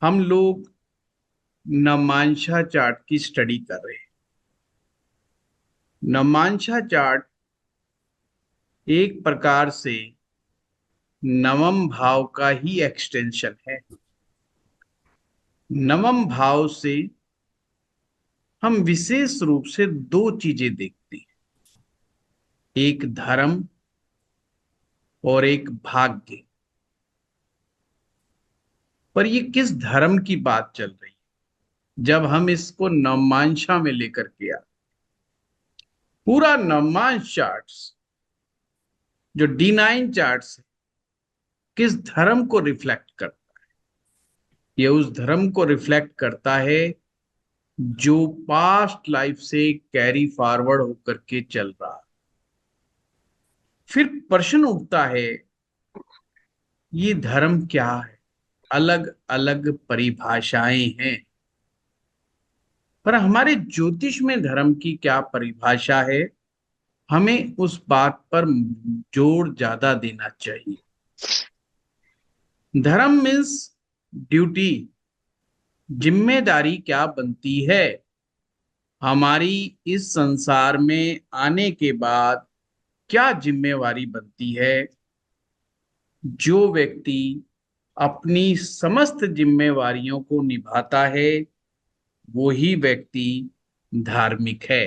हम लोग नमांशा चार्ट की स्टडी कर रहे हैं। नमांशा चार्ट एक प्रकार से नवम भाव का ही एक्सटेंशन है। नवम भाव से हम विशेष रूप से दो चीजें देखते हैं, एक धर्म और एक भाग्य। पर ये किस धर्म की बात चल रही है जब हम इसको नवमांशा में लेकर के आए? पूरा नवमांश चार्ट्स जो D9 चार्ट्स है, किस धर्म को रिफ्लेक्ट करता है? ये उस धर्म को रिफ्लेक्ट करता है जो पास्ट लाइफ से कैरी फॉरवर्ड होकर के चल रहा है। फिर प्रश्न उठता है, ये धर्म क्या है? अलग अलग परिभाषाएं हैं, पर हमारे ज्योतिष में धर्म की क्या परिभाषा है? हमें उस बात पर जोर ज्यादा देना चाहिए। धर्म मीन्स ड्यूटी, जिम्मेदारी क्या बनती है हमारी इस संसार में आने के बाद? क्या जिम्मेवारी बनती है? जो व्यक्ति अपनी समस्त जिम्मेवारियों को निभाता है वो ही व्यक्ति धार्मिक है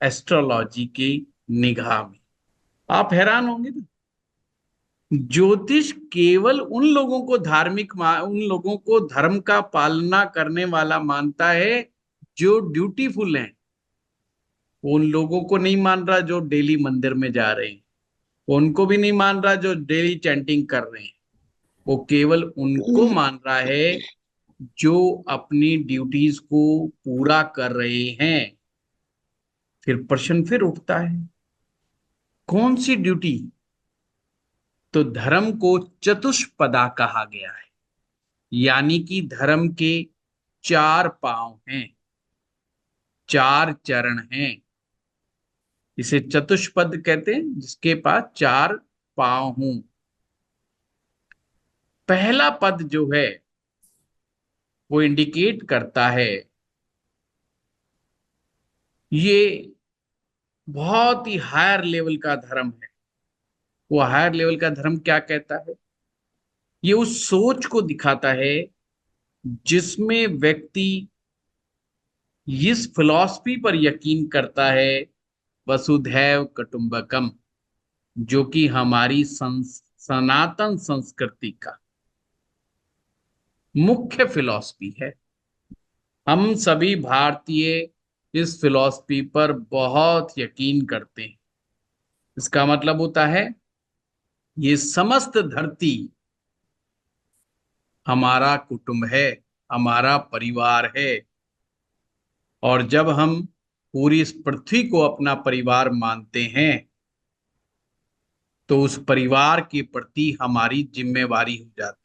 एस्ट्रोलॉजी की निगाह में। आप हैरान होंगे ना, ज्योतिष केवल उन लोगों को उन लोगों को धर्म का पालना करने वाला मानता है जो ड्यूटीफुल हैं। वो उन लोगों को नहीं मान रहा जो डेली मंदिर में जा रहे हैं, वो उनको भी नहीं मान रहा जो डेली चैंटिंग कर रहे हैं। वो केवल उनको मान रहा है जो अपनी ड्यूटीज को पूरा कर रहे हैं। फिर प्रश्न फिर उठता है, कौन सी ड्यूटी? तो धर्म को चतुष्पदा कहा गया है, यानी कि धर्म के चार पांव हैं, चार चरण हैं। इसे चतुष्पद कहते हैं, जिसके पास चार पांव हों। पहला पद जो है वो इंडिकेट करता है, ये बहुत ही हायर लेवल का धर्म है। वो हायर लेवल का धर्म क्या कहता है? ये उस सोच को दिखाता है जिसमें व्यक्ति इस फिलॉसफी पर यकीन करता है, वसुधैव कुटुंबकम, जो कि हमारी सनातन संस्कृति का मुख्य फिलॉसफी है। हम सभी भारतीय इस फिलॉसफी पर बहुत यकीन करते हैं। इसका मतलब होता है ये समस्त धरती हमारा कुटुंब है, हमारा परिवार है। और जब हम पूरी इस पृथ्वी को अपना परिवार मानते हैं तो उस परिवार के प्रति हमारी जिम्मेवारी हो जाती है।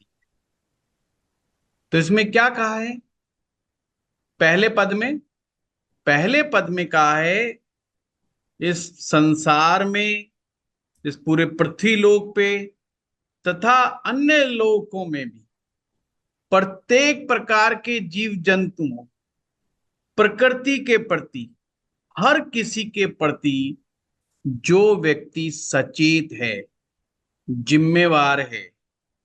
तो इसमें क्या कहा है पहले पद में? पहले पद में कहा है, इस संसार में, इस पूरे पृथ्वी लोक पे तथा अन्य लोकों में भी प्रत्येक प्रकार के जीव जंतुओं, प्रकृति के प्रति, हर किसी के प्रति जो व्यक्ति सचेत है, जिम्मेवार है,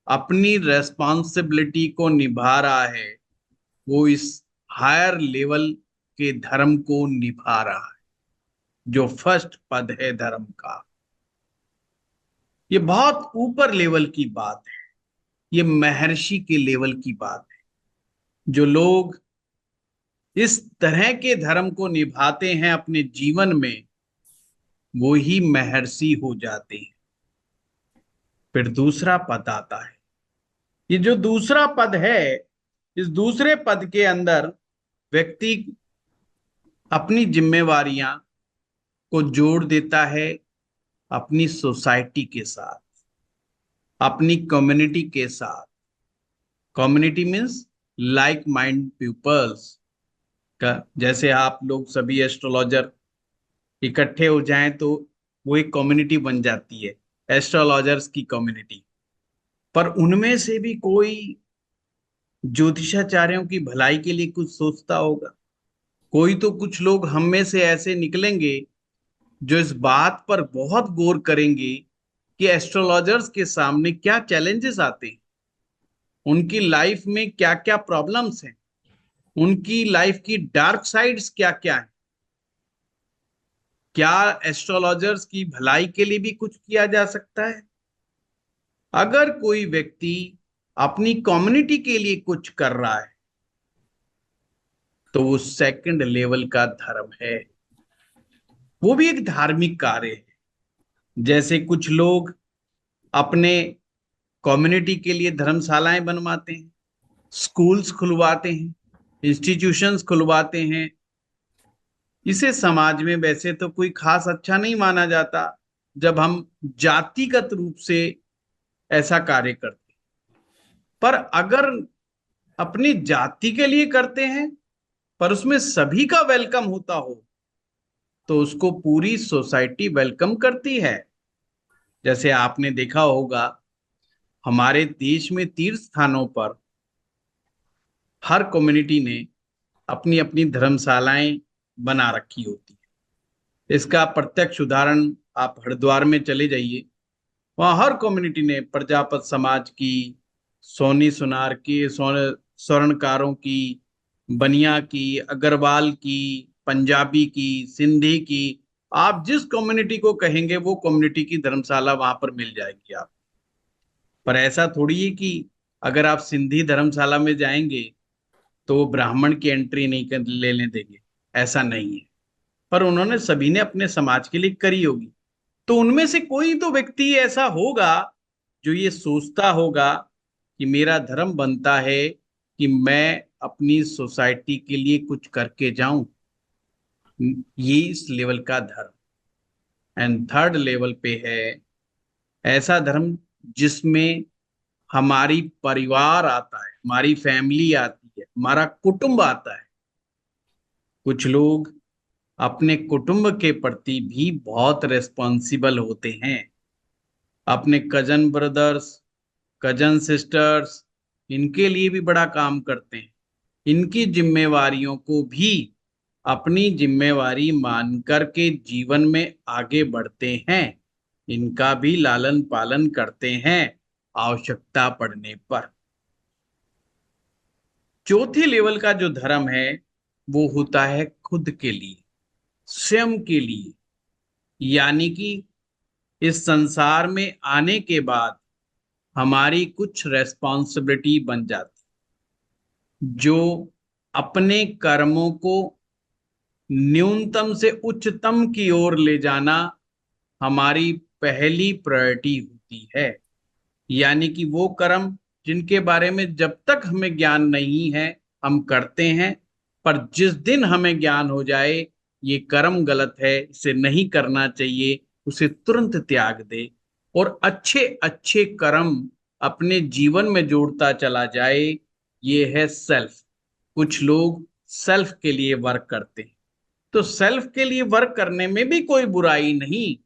अपनी रेस्पॉन्सिबिलिटी को निभा रहा है, वो इस हायर लेवल के धर्म को निभा रहा है। जो फर्स्ट पद है धर्म का, ये बहुत ऊपर लेवल की बात है। ये महर्षि के लेवल की बात है। जो लोग इस तरह के धर्म को निभाते हैं अपने जीवन में, वो ही महर्षि हो जाते हैं। फिर दूसरा पद आता है। ये जो दूसरा पद है, इस दूसरे पद के अंदर व्यक्ति अपनी जिम्मेवारियां को जोड़ देता है अपनी सोसाइटी के साथ, अपनी कम्युनिटी के साथ। Community means like mind peoples का। जैसे आप लोग सभी एस्ट्रोलॉजर इकट्ठे हो जाएं तो वो एक कम्युनिटी बन जाती है, एस्ट्रोलॉजर्स की कम्युनिटी। पर उनमें से भी कोई ज्योतिषाचार्यों की भलाई के लिए कुछ सोचता होगा। कोई तो कुछ लोग हम में से ऐसे निकलेंगे जो इस बात पर बहुत गौर करेंगे कि एस्ट्रोलॉजर्स के सामने क्या चैलेंजेस आते हैं, उनकी लाइफ में क्या क्या प्रॉब्लम्स हैं, उनकी लाइफ की डार्क साइड्स क्या क्या है, क्या एस्ट्रोलॉजर्स की भलाई के लिए भी कुछ किया जा सकता है। अगर कोई व्यक्ति अपनी कम्युनिटी के लिए कुछ कर रहा है तो वो सेकंड लेवल का धर्म है, वो भी एक धार्मिक कार्य है। जैसे कुछ लोग अपने कम्युनिटी के लिए धर्मशालाएं बनवाते हैं, स्कूल्स खुलवाते हैं, इंस्टीट्यूशंस खुलवाते हैं। इसे समाज में वैसे तो कोई खास अच्छा नहीं माना जाता जब हम जातिगत रूप से ऐसा कार्य करते हैं। पर अगर अपनी जाति के लिए करते हैं पर उसमें सभी का वेलकम होता हो तो उसको पूरी सोसाइटी वेलकम करती है। जैसे आपने देखा होगा, हमारे देश में तीर्थ स्थानों पर हर कम्युनिटी ने अपनी अपनी धर्मशालाएं बना रखी होती है। इसका प्रत्यक्ष उदाहरण आप हरिद्वार में चले जाइए, वहां हर कम्युनिटी ने प्रजापत समाज की, सोनी सुनार की, स्वर्णकारों की, बनिया की, अग्रवाल की, पंजाबी की, सिंधी की, आप जिस कम्युनिटी को कहेंगे वो कम्युनिटी की धर्मशाला वहां पर मिल जाएगी आप। पर ऐसा थोड़ी है कि अगर आप सिंधी धर्मशाला में जाएंगे तो वो ब्राह्मण की एंट्री नहीं लेने देंगे, ऐसा नहीं है। पर उन्होंने सभी ने अपने समाज के लिए करी होगी। तो उनमें से कोई तो व्यक्ति ऐसा होगा जो ये सोचता होगा कि मेरा धर्म बनता है कि मैं अपनी सोसाइटी के लिए कुछ करके जाऊं। ये इस लेवल का धर्म। एंड थर्ड लेवल पे है ऐसा धर्म जिसमें हमारी परिवार आता है, हमारी फैमिली आती है, हमारा कुटुंब आता है। कुछ लोग अपने कुटुंब के प्रति भी बहुत रेस्पॉन्सिबल होते हैं, अपने कजन ब्रदर्स, कजन सिस्टर्स, इनके लिए भी बड़ा काम करते हैं। इनकी जिम्मेवारियों को भी अपनी जिम्मेवारी मान करके जीवन में आगे बढ़ते हैं, इनका भी लालन पालन करते हैं आवश्यकता पड़ने पर। चौथे लेवल का जो धर्म है वो होता है खुद के लिए, स्वयं के लिए। यानी कि इस संसार में आने के बाद हमारी कुछ रेस्पॉन्सिबिलिटी बन जाती, जो अपने कर्मों को न्यूनतम से उच्चतम की ओर ले जाना हमारी पहली प्रायोरिटी होती है। यानी कि वो कर्म जिनके बारे में जब तक हमें ज्ञान नहीं है हम करते हैं, पर जिस दिन हमें ज्ञान हो जाए ये कर्म गलत है, इसे नहीं करना चाहिए, उसे तुरंत त्याग दे और अच्छे अच्छे कर्म अपने जीवन में जोड़ता चला जाए। ये है सेल्फ। कुछ लोग सेल्फ के लिए वर्क करते हैं, तो सेल्फ के लिए वर्क करने में भी कोई बुराई नहीं।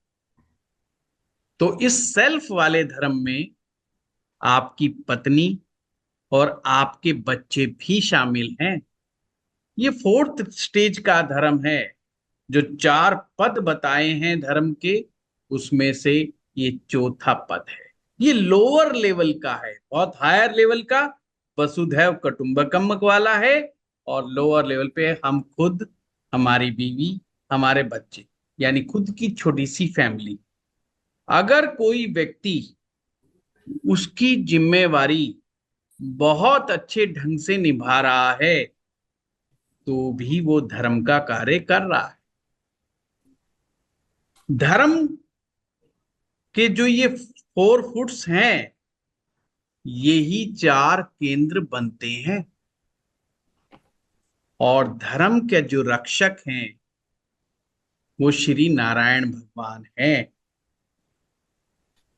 तो इस सेल्फ वाले धर्म में आपकी पत्नी और आपके बच्चे भी शामिल हैं। ये फोर्थ स्टेज का धर्म है। जो चार पद बताए हैं धर्म के, उसमें से ये चौथा पद है। ये लोअर लेवल का है, बहुत हायर लेवल का वसुधैव कुटुंबकम वाला है। और लोअर लेवल पे हम खुद, हमारी बीवी, हमारे बच्चे, यानी खुद की छोटी सी फैमिली। अगर कोई व्यक्ति उसकी जिम्मेवारी बहुत अच्छे ढंग से निभा रहा है तो भी वो धर्म का कार्य कर रहा है। धर्म के जो ये फोर फुट्स हैं, यही चार केंद्र बनते हैं। और धर्म के जो रक्षक हैं वो श्री नारायण भगवान हैं।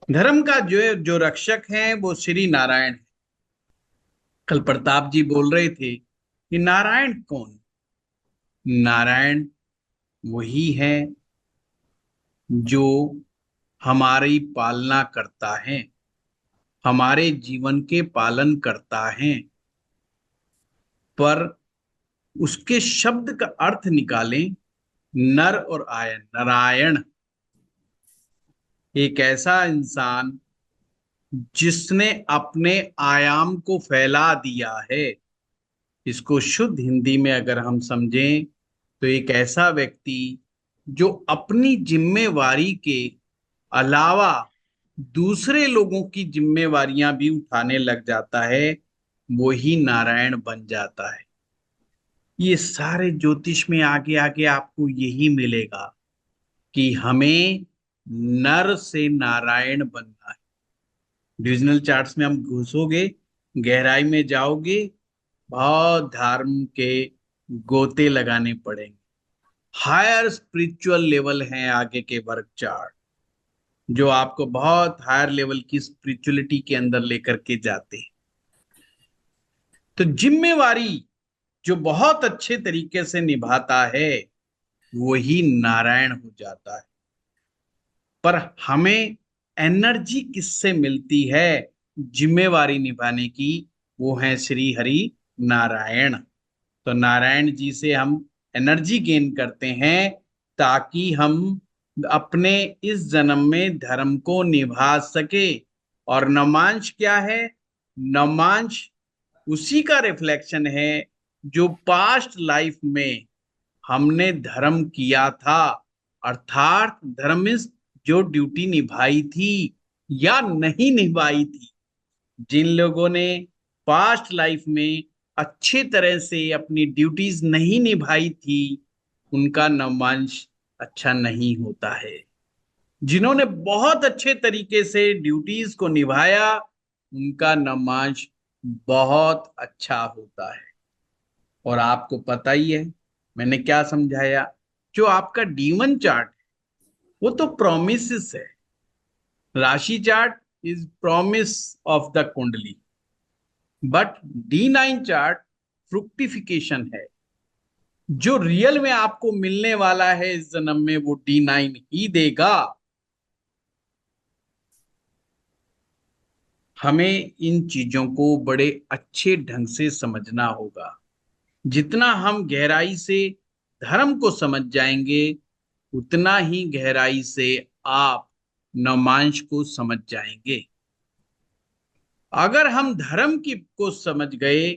धर्म का जो रक्षक हैं वो श्री नारायण है। कल प्रताप जी बोल रहे थे कि नारायण कौन। नारायण वही है जो हमारी पालना करता है, हमारे जीवन के पालन करता है। पर उसके शब्द का अर्थ निकालें, नर और आयन, नारायण, एक ऐसा इंसान जिसने अपने आयाम को फैला दिया है। इसको शुद्ध हिंदी में अगर हम समझें तो एक ऐसा व्यक्ति जो अपनी जिम्मेवारी के अलावा दूसरे लोगों की जिम्मेवारियां भी उठाने लग जाता है, वो ही नारायण बन जाता है। ये सारे ज्योतिष में आगे आगे आपको यही मिलेगा कि हमें नर से नारायण बनना है। डिविजनल चार्ट्स में हम घुसोगे, गहराई में जाओगे, बहुत धर्म के गोते लगाने पड़ेंगे। हायर स्पिरिचुअल लेवल है आगे के वर्ग चार्ट, जो आपको बहुत हायर लेवल की स्पिरिचुअलिटी के अंदर लेकर के जाते हैं। तो जिम्मेवारी जो बहुत अच्छे तरीके से निभाता है वही नारायण हो जाता है। पर हमें एनर्जी किससे मिलती है जिम्मेवारी निभाने की? वो है श्री हरि नारायण। तो नारायण जी से हम एनर्जी गेन करते हैं ताकि हम अपने इस जन्म में धर्म को निभा सके। और नवमांश क्या है? नवमांश उसी का रिफ्लेक्शन है जो पास्ट लाइफ में हमने धर्म किया था, अर्थात धर्म इस जो ड्यूटी निभाई थी या नहीं निभाई थी। जिन लोगों ने पास्ट लाइफ में अच्छे तरह से अपनी ड्यूटीज नहीं निभाई थी, उनका नवमांश अच्छा नहीं होता है। जिन्होंने बहुत अच्छे तरीके से ड्यूटीज को निभाया, उनका नवमांश बहुत अच्छा होता है। और आपको पता ही है मैंने क्या समझाया, जो आपका D1 चार्ट है वो तो प्रोमिस है। राशि chart is promise of the कुंडली, बट D9 चार्ट फ्रुक्टिफिकेशन है। जो रियल में आपको मिलने वाला है इस जन्म में वो D9 ही देगा। हमें इन चीजों को बड़े अच्छे ढंग से समझना होगा। जितना हम गहराई से धर्म को समझ जाएंगे, उतना ही गहराई से आप नवमांश को समझ जाएंगे। अगर हम धर्म की को समझ गए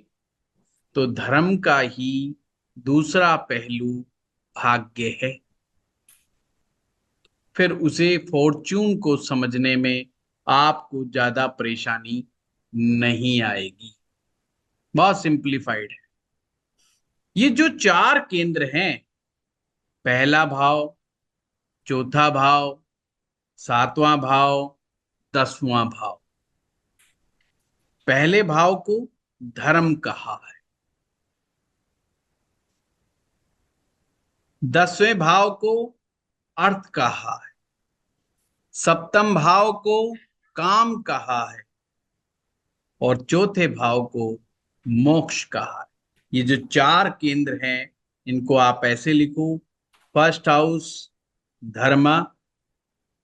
तो धर्म का ही दूसरा पहलू भाग्य है। फिर उसे फॉर्च्यून को समझने में आपको ज्यादा परेशानी नहीं आएगी। बहुत सिंप्लीफाइड है। ये जो चार केंद्र हैं, पहला भाव, चौथा भाव, सातवां भाव, 10वां भाव। पहले भाव को धर्म कहा है, 10वें भाव को अर्थ कहा है, सप्तम भाव को काम कहा है और चौथे भाव को मोक्ष कहा है। ये जो चार केंद्र हैं, इनको आप ऐसे लिखो: फर्स्ट हाउस धर्म,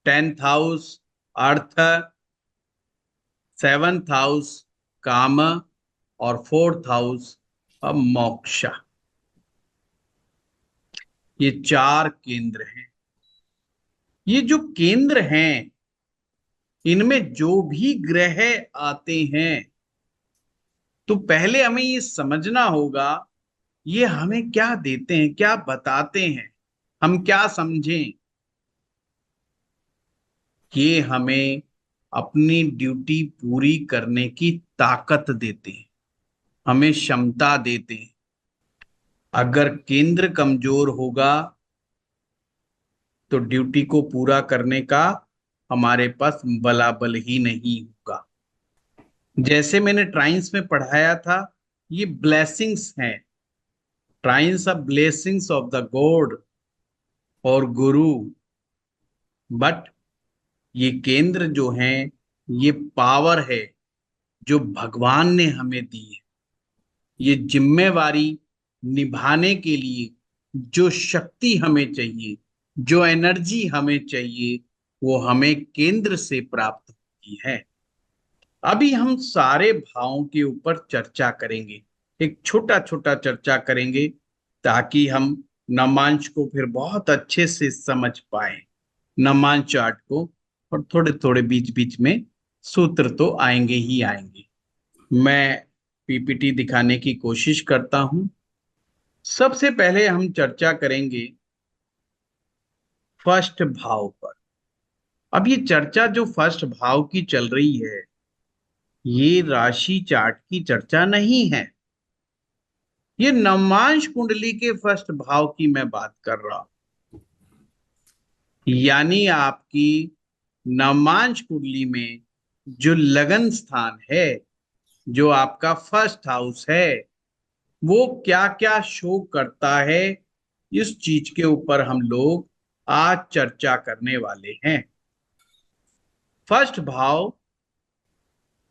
10th हाउस अर्थ, 7th हाउस काम और 4th हाउस मोक्ष। ये चार केंद्र हैं। ये जो केंद्र हैं, इनमें जो भी ग्रह आते हैं, तो पहले हमें ये समझना होगा ये हमें क्या देते हैं, क्या बताते हैं, हम क्या समझें। ये हमें अपनी ड्यूटी पूरी करने की ताकत देते हैं, हमें क्षमता देते हैं। अगर केंद्र कमजोर होगा तो ड्यूटी को पूरा करने का हमारे पास बलाबल ही नहीं होगा। जैसे मैंने ट्राइंस में पढ़ाया था, ये ब्लेसिंग्स हैं। Trines are blessings of the god और गुरु। बट ये केंद्र जो हैं, ये पावर है जो भगवान ने हमें दी है। ये जिम्मेवारी निभाने के लिए जो शक्ति हमें चाहिए, जो एनर्जी हमें चाहिए, वो हमें केंद्र से प्राप्त होती है। अभी हम सारे भावों के ऊपर चर्चा करेंगे। एक छोटा छोटा चर्चा करेंगे ताकि हम नमांश को फिर बहुत अच्छे से समझ पाए, नमांश चार्ट को। और थोड़े थोड़े बीच बीच में सूत्र तो आएंगे ही आएंगे। मैं पीपीटी दिखाने की कोशिश करता हूं। सबसे पहले हम चर्चा करेंगे फर्स्ट भाव पर। अब ये चर्चा जो फर्स्ट भाव की चल रही है, ये राशि चार्ट की चर्चा नहीं है। ये नवमांश कुंडली के फर्स्ट भाव की मैं बात कर रहा हूं। यानी आपकी नवमांश कुंडली में जो लगन स्थान है, जो आपका फर्स्ट हाउस है, वो क्या क्या शो करता है, इस चीज के ऊपर हम लोग आज चर्चा करने वाले हैं। फर्स्ट भाव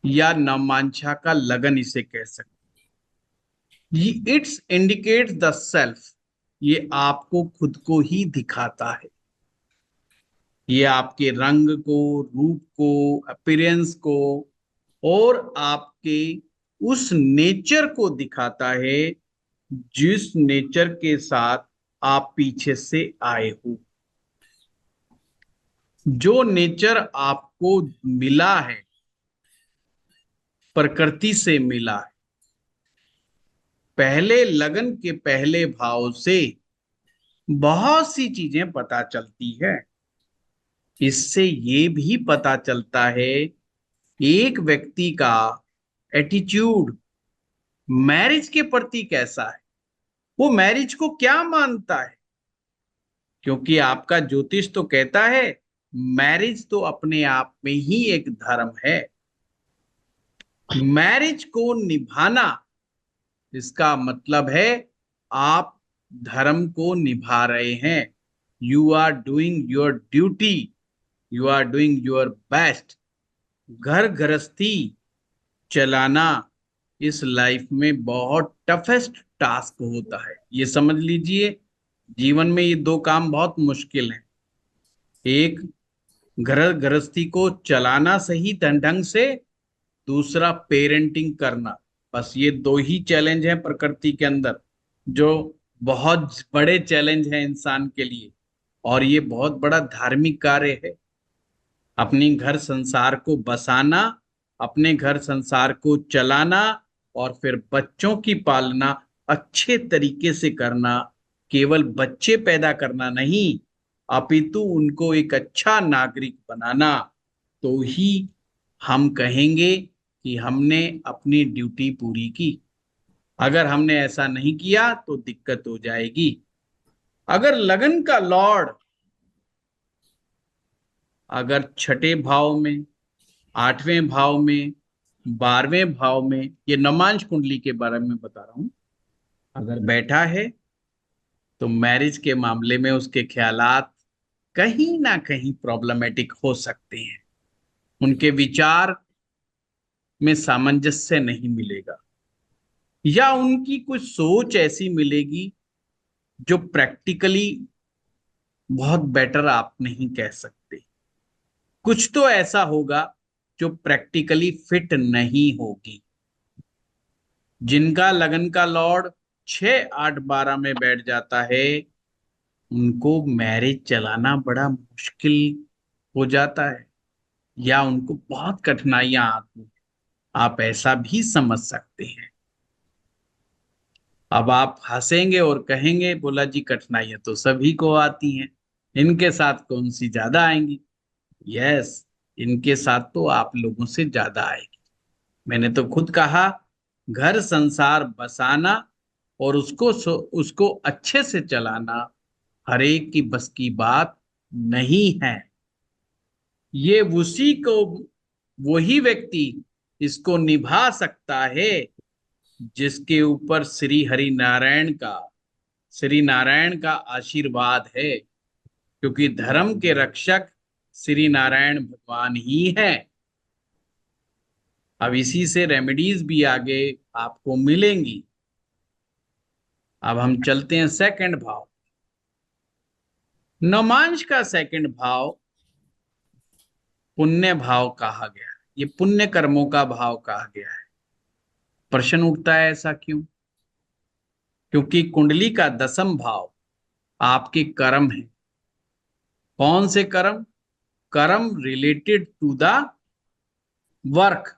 या नवमांशा का लगन इसे कह सकते हैं। It's indicates the self. ये आपको खुद को ही दिखाता है। ये आपके रंग को, रूप को, अपीयरेंस को और आपके उस नेचर को दिखाता है जिस नेचर के साथ आप पीछे से आए हो। जो नेचर आपको मिला है, प्रकृति से मिला है। पहले लगन के पहले भाव से बहुत सी चीजें पता चलती है। इससे ये भी पता चलता है एक व्यक्ति का एटीट्यूड मैरिज के प्रति कैसा है, वो मैरिज को क्या मानता है। क्योंकि आपका ज्योतिष तो कहता है मैरिज तो अपने आप में ही एक धर्म है। मैरिज को निभाना, इसका मतलब है आप धर्म को निभा रहे हैं। You are doing your duty, you are doing your best. घर गृहस्थी चलाना इस लाइफ में बहुत टफेस्ट टास्क होता है। ये समझ लीजिए, जीवन में ये दो काम बहुत मुश्किल हैं। एक, घर गृहस्थी को चलाना सही ढंग से, दूसरा पेरेंटिंग करना। बस ये दो ही चैलेंज हैं प्रकृति के अंदर, जो बहुत बड़े चैलेंज हैं इंसान के लिए। और ये बहुत बड़ा धार्मिक कार्य है। अपनी घर संसार को बसाना, अपने घर संसार को चलाना और फिर बच्चों की पालना अच्छे तरीके से करना। केवल बच्चे पैदा करना नहीं, अपितु उनको एक अच्छा नागरिक बनाना। तो ही हम कहेंगे कि हमने अपनी ड्यूटी पूरी की। अगर हमने ऐसा नहीं किया तो दिक्कत हो जाएगी। अगर लगन का लॉर्ड अगर छठे भाव में, आठवें भाव में, 12वें भाव में, ये नमांश कुंडली के बारे में बता रहा हूं, अगर बैठा है तो मैरिज के मामले में उसके ख्यालात कहीं ना कहीं प्रॉब्लमेटिक हो सकते हैं। उनके विचार में सामंजस्य नहीं मिलेगा, या उनकी कुछ सोच ऐसी मिलेगी जो प्रैक्टिकली बहुत बेटर आप नहीं कह सकते। कुछ तो ऐसा होगा जो प्रैक्टिकली फिट नहीं होगी। जिनका लगन का लॉर्ड 6, 8, 12 में बैठ जाता है, उनको मैरिज चलाना बड़ा मुश्किल हो जाता है, या उनको बहुत कठिनाइयां आती हैं। आप ऐसा भी समझ सकते हैं। अब आप हंसेंगे और कहेंगे बोला जी कठिनाइयां तो सभी को आती हैं, इनके साथ कौन सी ज्यादा आएंगी। यस, इनके साथ तो आप लोगों से ज्यादा आएगी। मैंने तो खुद कहा, घर संसार बसाना और उसको अच्छे से चलाना हर एक की बस की बात नहीं है। ये उसी को, वही व्यक्ति इसको निभा सकता है जिसके ऊपर श्री नारायण का आशीर्वाद है। क्योंकि धर्म के रक्षक श्री नारायण भगवान ही हैं। अब इसी से रेमेडीज भी आगे आपको मिलेंगी। अब हम चलते हैं सेकंड भाव। नमांश का सेकंड भाव पुण्य भाव कहा गया है। ये पुण्य कर्मों का भाव कहा गया है। प्रश्न उठता है ऐसा क्यों? क्योंकि कुंडली का 10वां भाव आपके कर्म है। कौन से कर्म? कर्म रिलेटेड टू द वर्क।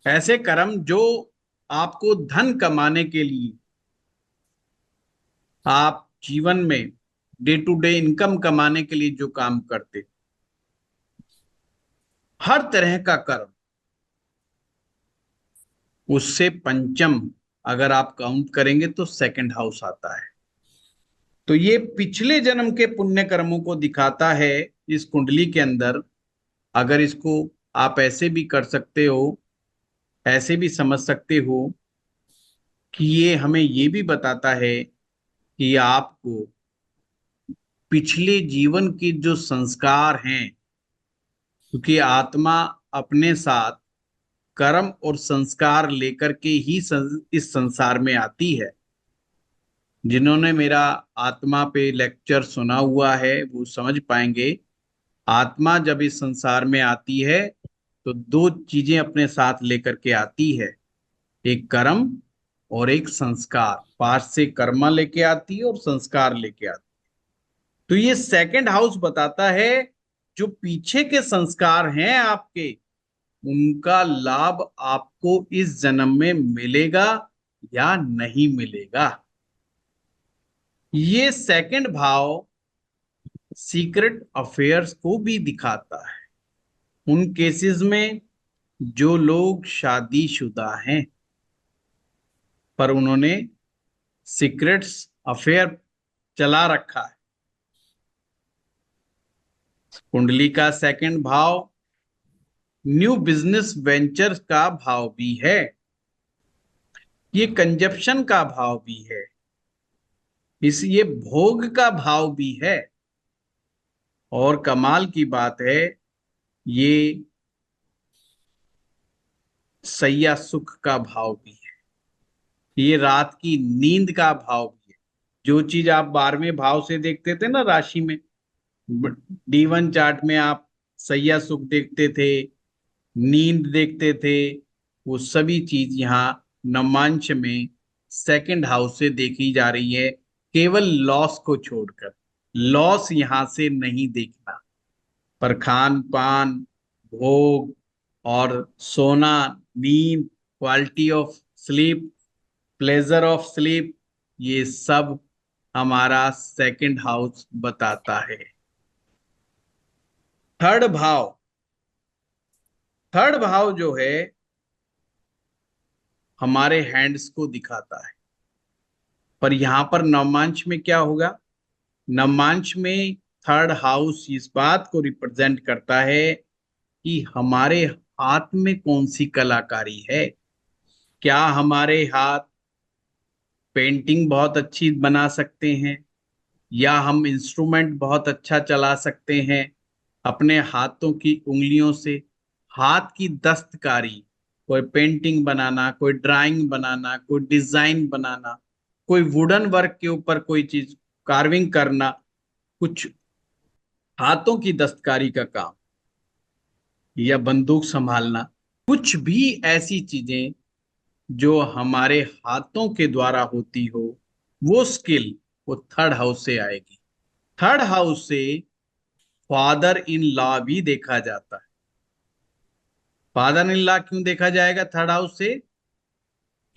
ऐसे कर्म जो आपको धन कमाने के लिए, आप जीवन में डे टू डे इनकम कमाने के लिए जो काम करते, हर तरह का कर्म, उससे पंचम अगर आप काउंट करेंगे तो सेकंड हाउस आता है। तो ये पिछले जन्म के पुण्य कर्मों को दिखाता है इस कुंडली के अंदर। अगर इसको आप ऐसे भी कर सकते हो, ऐसे भी समझ सकते हो कि ये हमें ये भी बताता है कि आपको पिछले जीवन के जो संस्कार हैं, क्योंकि आत्मा अपने साथ कर्म और संस्कार लेकर के ही इस संसार में आती है। जिन्होंने मेरा आत्मा पे लेक्चर सुना हुआ है वो समझ पाएंगे। आत्मा जब इस संसार में आती है तो दो चीजें अपने साथ लेकर के आती है, एक कर्म और एक संस्कार। पास से कर्म लेके आती है और संस्कार लेके आती है। तो ये सेकंड हाउस बताता है जो पीछे के संस्कार हैं आपके, उनका लाभ आपको इस जन्म में मिलेगा या नहीं मिलेगा। ये सेकंड भाव सीक्रेट अफेयर्स को भी दिखाता है उन केसेस में जो लोग शादीशुदा हैं पर उन्होंने सीक्रेट्स अफेयर चला रखा है। कुंडली का सेकंड भाव न्यू बिजनेस वेंचर का भाव भी है, ये कंजप्शन का भाव भी है, इस ये भोग का भाव भी है। और कमाल की बात है, ये सैया सुख का भाव भी है, ये रात की नींद का भाव भी है। जो चीज आप 12वें भाव से देखते थे ना राशि में, D1 चार्ट में आप सैया सुख देखते थे, नींद देखते थे, वो सभी चीज यहाँ नवमांश में सेकंड हाउस से देखी जा रही है, केवल लॉस को छोड़कर। लॉस यहां से नहीं देखना, पर खान पान, भोग और सोना, नींद, quality of sleep, pleasure of sleep, ये सब हमारा सेकंड हाउस बताता है। थर्ड भाव, थर्ड भाव जो है हमारे हैंड्स को दिखाता है। पर यहां पर नवमांश में क्या होगा? नवमांश में थर्ड हाउस इस बात को रिप्रेजेंट करता है कि हमारे हाथ में कौन सी कलाकारी है। क्या हमारे हाथ पेंटिंग बहुत अच्छी बना सकते हैं, या हम इंस्ट्रूमेंट बहुत अच्छा चला सकते हैं अपने हाथों की उंगलियों से। हाथ की दस्तकारी, कोई पेंटिंग बनाना, कोई ड्राइंग बनाना, कोई डिजाइन बनाना, कोई वुडन वर्क के ऊपर कोई चीज कार्विंग करना, कुछ हाथों की दस्तकारी का काम, या बंदूक संभालना, कुछ भी ऐसी चीजें जो हमारे हाथों के द्वारा होती हो, वो स्किल वो थर्ड हाउस से आएगी। थर्ड हाउस से फादर इन लॉ भी देखा जाता है। फादर इन लॉ क्यों देखा जाएगा थर्ड हाउस से?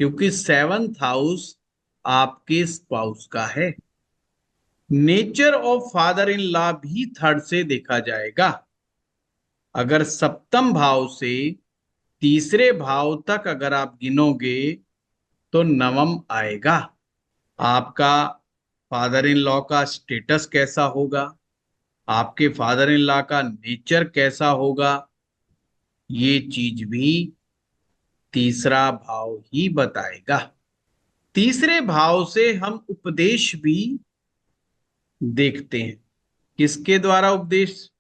क्योंकि सेवंथ हाउस आपके स्पाउस का है। Nature of father in law भी थर्ड से देखा जाएगा। अगर सप्तम भाव से तीसरे भाव तक अगर आप गिनोगे तो नवम आएगा। आपका फादर इन लॉ का स्टेटस कैसा होगा, आपके फादर इन लॉ का नेचर कैसा होगा, ये चीज भी तीसरा भाव ही बताएगा। तीसरे भाव से हम उपदेश भी देखते हैं। किसके द्वारा उपदेश?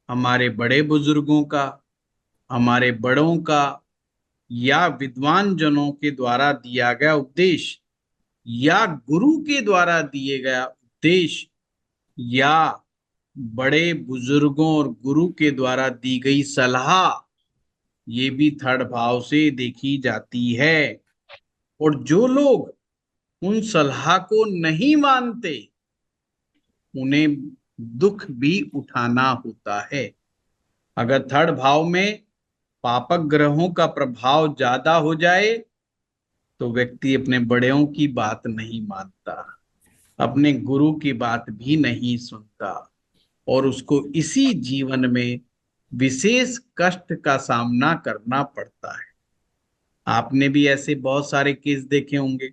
हमारे बड़े बुजुर्गों का, हमारे बड़ों का, या विद्वान जनों के द्वारा दिया गया उपदेश, या गुरु के द्वारा दिए गया उपदेश, या बड़े बुजुर्गों और गुरु के द्वारा दी गई सलाह, ये भी थर्ड भाव से देखी जाती है। और जो लोग उन सलाह को नहीं मानते उन्हें दुख भी उठाना होता है। अगर थर्ड भाव में पापक ग्रहों का प्रभाव ज्यादा हो जाए तो व्यक्ति अपने बड़ों की बात नहीं मानता, अपने गुरु की बात भी नहीं सुनता और उसको इसी जीवन में विशेष कष्ट का सामना करना पड़ता है। आपने भी ऐसे बहुत सारे केस देखे होंगे।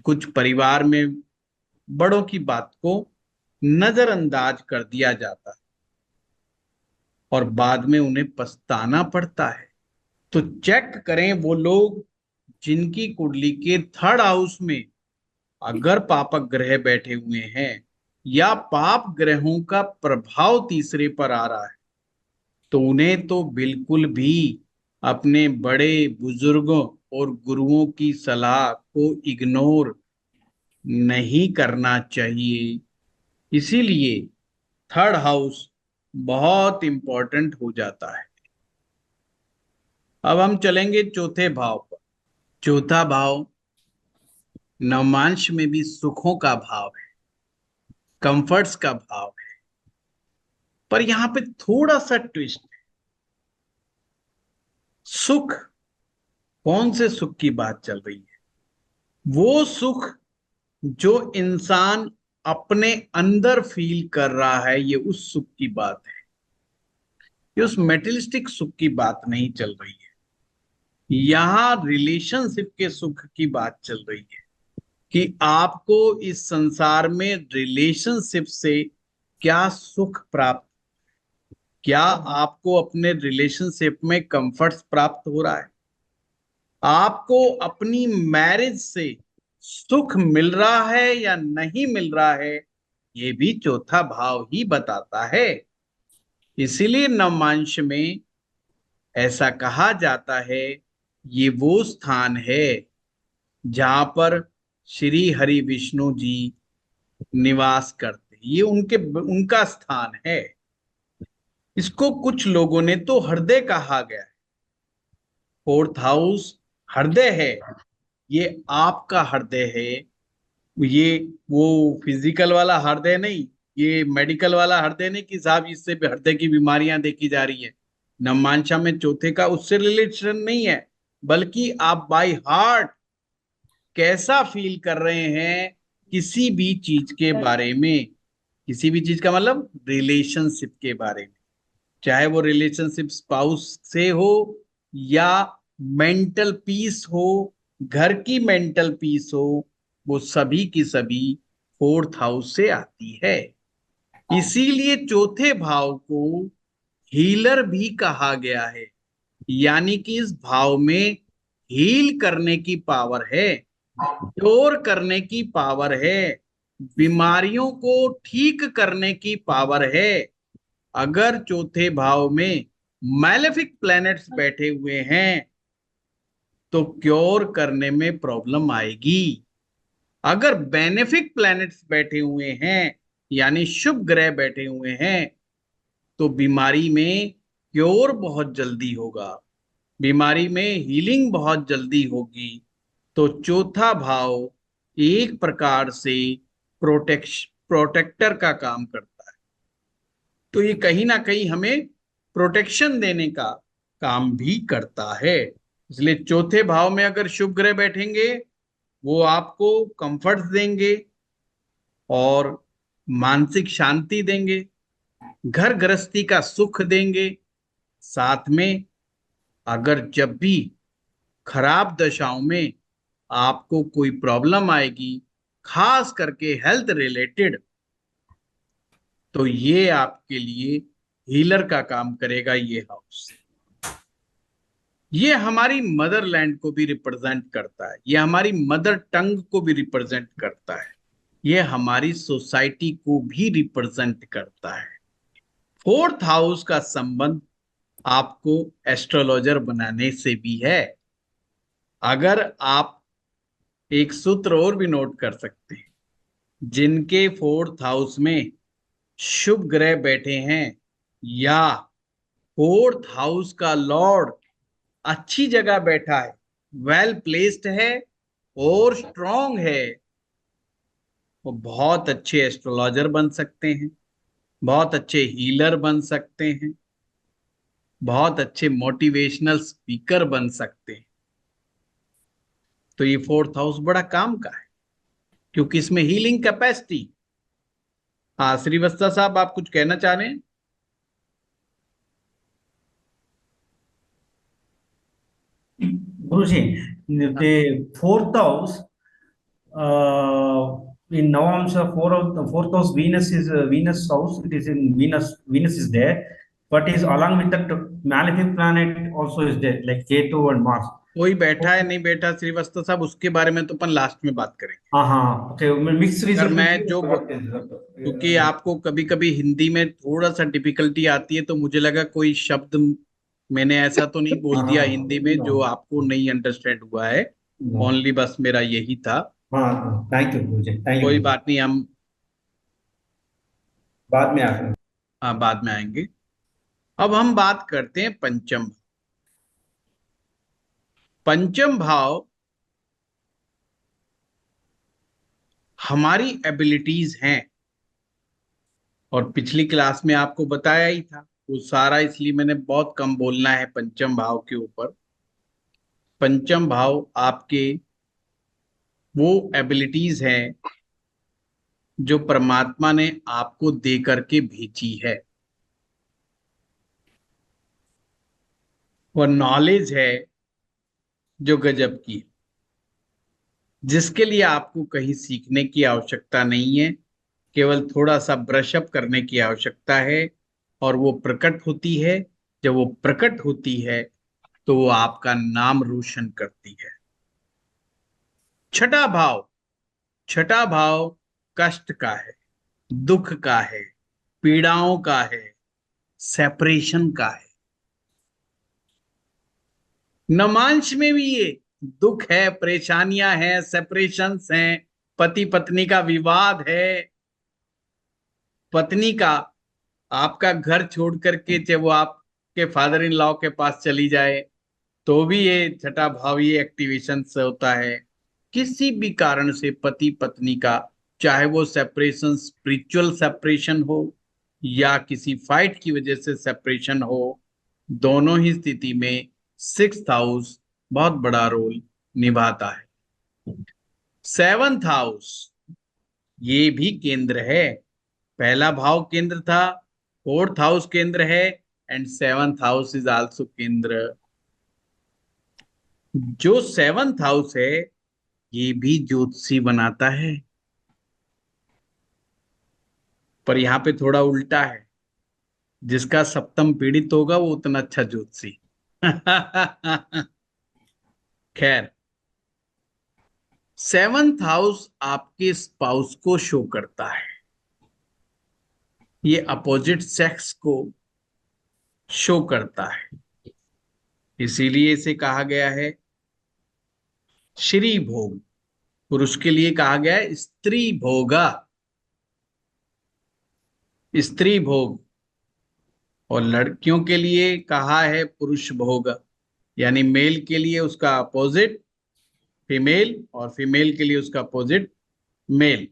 कुछ परिवार में बड़ों की बात को नजरअंदाज कर दिया जाता है और बाद में उन्हें पछताना पड़ता है। तो चेक करें वो लोग जिनकी कुंडली के थर्ड हाउस में अगर पापक ग्रह बैठे हुए हैं या पाप ग्रहों का प्रभाव तीसरे पर आ रहा है तो उन्हें तो बिल्कुल भी अपने बड़े बुजुर्गों और गुरुओं की सलाह को इग्नोर नहीं करना चाहिए। इसीलिए थर्ड हाउस बहुत इंपॉर्टेंट हो जाता है। अब हम चलेंगे चौथे भाव पर। चौथा भाव नवमांश में भी सुखों का भाव है, कंफर्ट्स का भाव है। पर यहां पे थोड़ा सा ट्विस्ट है। सुख, कौन से सुख की बात चल रही है? वो सुख जो इंसान अपने अंदर फील कर रहा है, ये उस सुख की बात है। ये उस मेटेरियलिस्टिक सुख की बात नहीं चल रही है। यहां रिलेशनशिप के सुख की बात चल रही है कि आपको इस संसार में रिलेशनशिप से क्या सुख प्राप्त, क्या आपको अपने रिलेशनशिप में कंफर्ट प्राप्त हो रहा है, आपको अपनी मैरिज से सुख मिल रहा है या नहीं मिल रहा है, ये भी चौथा भाव ही बताता है। इसीलिए नवमांश में ऐसा कहा जाता है ये वो स्थान है जहां पर श्री हरि विष्णु जी निवास करते हैं। ये उनका स्थान है। इसको कुछ लोगों ने तो हृदय कहा गया है। फोर्थ हाउस हृदय है, ये आपका हृदय है। ये वो फिजिकल वाला हृदय नहीं, ये मेडिकल वाला हृदय नहीं कि साहब इससे हृदय की बीमारियां देखी जा रही है। नवमांशा में चौथे का उससे रिलेशन नहीं है, बल्कि आप बाय हार्ट कैसा फील कर रहे हैं किसी भी चीज के बारे में। किसी भी चीज का मतलब रिलेशनशिप के बारे में, चाहे वो रिलेशनशिप स्पाउस से हो या मेंटल पीस हो, घर की मेंटल पीस हो, वो सभी की सभी फोर्थ हाउस से आती है। इसीलिए चौथे भाव को हीलर भी कहा गया है। यानी कि इस भाव में हील करने की पावर है, क्योर करने की पावर है, बीमारियों को ठीक करने की पावर है। अगर चौथे भाव में मैलेफिक प्लैनेट्स बैठे हुए हैं तो क्योर करने में प्रॉब्लम आएगी। अगर बेनिफिक प्लैनेट्स बैठे हुए हैं यानी शुभ ग्रह बैठे हुए हैं तो बीमारी में क्योर बहुत जल्दी होगा, बीमारी में हीलिंग बहुत जल्दी होगी। तो चौथा भाव एक प्रकार से प्रोटेक्टर का काम करता है। तो ये कहीं ना कहीं हमें प्रोटेक्शन देने का काम भी करता है। इसलिए चौथे भाव में अगर शुभ ग्रह बैठेंगे वो आपको कंफर्ट देंगे और मानसिक शांति देंगे, घर गृहस्थी का सुख देंगे। साथ में अगर जब भी खराब दशाओं में आपको कोई प्रॉब्लम आएगी, खास करके हेल्थ रिलेटेड, तो ये आपके लिए हीलर का काम करेगा ये हाउस। ये हमारी मदरलैंड को भी रिप्रेजेंट करता है, ये हमारी मदर टंग को भी रिप्रेजेंट करता है, ये हमारी सोसाइटी को भी रिप्रेजेंट करता है। फोर्थ हाउस का संबंध आपको एस्ट्रोलॉजर बनाने से भी है। अगर आप एक सूत्र और भी नोट कर सकते हैं, जिनके फोर्थ हाउस में शुभ ग्रह बैठे हैं या फोर्थ हाउस का लॉर्ड अच्छी जगह बैठा है, वेल प्लेस्ड है और स्ट्रांग है, वो बहुत अच्छे एस्ट्रोलॉजर बन सकते हैं, बहुत अच्छे हीलर बन सकते हैं, बहुत अच्छे मोटिवेशनल स्पीकर बन सकते हैं। तो ये फोर्थ हाउस बड़ा काम का है, क्योंकि इसमें हीलिंग कैपेसिटी। हाँ श्रीवत्सा साहब, आप कुछ कहना चाह रहे हैं? Guruji, हाँ, the fourth house in Navamsa, fourth house Venus is Venus house. It is in Venus. Venus is there, but is along with that malefic planet also is there, like Ketu and Mars. कोई बैठा है नहीं बैठा श्रीवत्सा साहब, उसके बारे में तो अपन लास्ट में बात करेंगे। हाँ हाँ, okay. Mixed अगर result मैं is जो correct. क्योंकि आपको कभी कभी हिंदी में थोड़ा सा डिफिकल्टी आती है, तो मुझे लगा कोई शब्द मैंने ऐसा तो नहीं बोल हाँ दिया हाँ हिंदी में जो आपको नहीं अंडरस्टैंड हुआ है। ओनली बस मेरा यही था। हाँ, thank you Guruji, thank you कोई गुरुजी। बात नहीं, हम बाद में आते हैं। बाद में आएंगे। अब हम बात करते हैं पंचम भाव। पंचम भाव हमारी एबिलिटीज हैं, और पिछली क्लास में आपको बताया ही था वो सारा, इसलिए मैंने बहुत कम बोलना है पंचम भाव के ऊपर। पंचम भाव आपके वो एबिलिटीज हैं जो परमात्मा ने आपको दे करके भेजी है, वो नॉलेज है जो गजब की है, जिसके लिए आपको कहीं सीखने की आवश्यकता नहीं है, केवल थोड़ा सा ब्रशअप करने की आवश्यकता है, और वो प्रकट होती है। जब वो प्रकट होती है तो वो आपका नाम रोशन करती है। छठा भाव, छठा भाव कष्ट का है, दुख का है, पीड़ाओं का है, सेपरेशन का है। नमांश में भी ये दुख है, परेशानियां हैं, सेपरेशंस हैं, पति पत्नी का विवाद है, पत्नी का आपका घर छोड़ करके चाहे वो आपके फादर इन लॉ के पास चली जाए, तो भी ये छठा भाव ये एक्टिवेशन से होता है। किसी भी कारण से पति पत्नी का, चाहे वो सेपरेशन स्पिरिचुअल सेपरेशन हो या किसी फाइट की वजह से सेपरेशन हो, दोनों ही स्थिति में सिक्स्थ हाउस बहुत बड़ा रोल निभाता है। सेवंथ हाउस ये भी केंद्र है, पहला भाव केंद्र था, फोर्थ हाउस केंद्र है, and seventh house is also केंद्र। जो सेवंथ हाउस है ये भी ज्योतिषी बनाता है, पर यहाँ पे थोड़ा उल्टा है, जिसका सप्तम पीड़ित होगा वो उतना अच्छा ज्योतिषी। खैर, सेवंथ हाउस आपके स्पाउस को शो करता है, ये अपोजिट सेक्स को शो करता है, इसीलिए इसे कहा गया है श्री भोग। पुरुष के लिए कहा गया है स्त्री भोगा, स्त्री भोग, और लड़कियों के लिए कहा है पुरुष भोग, यानी मेल के लिए उसका अपोजिट फीमेल, और फीमेल के लिए उसका अपोजिट मेल।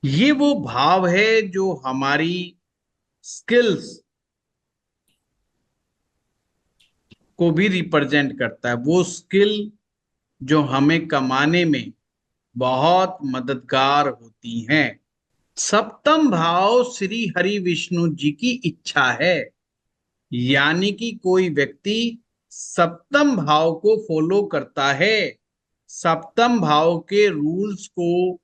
ये वो भाव है जो हमारी स्किल्स को भी रिप्रेजेंट करता है, वो स्किल जो हमें कमाने में बहुत मददगार होती हैं। सप्तम भाव श्री हरि विष्णु जी की इच्छा है, यानी कि कोई व्यक्ति सप्तम भाव को फॉलो करता है, सप्तम भाव के रूल्स को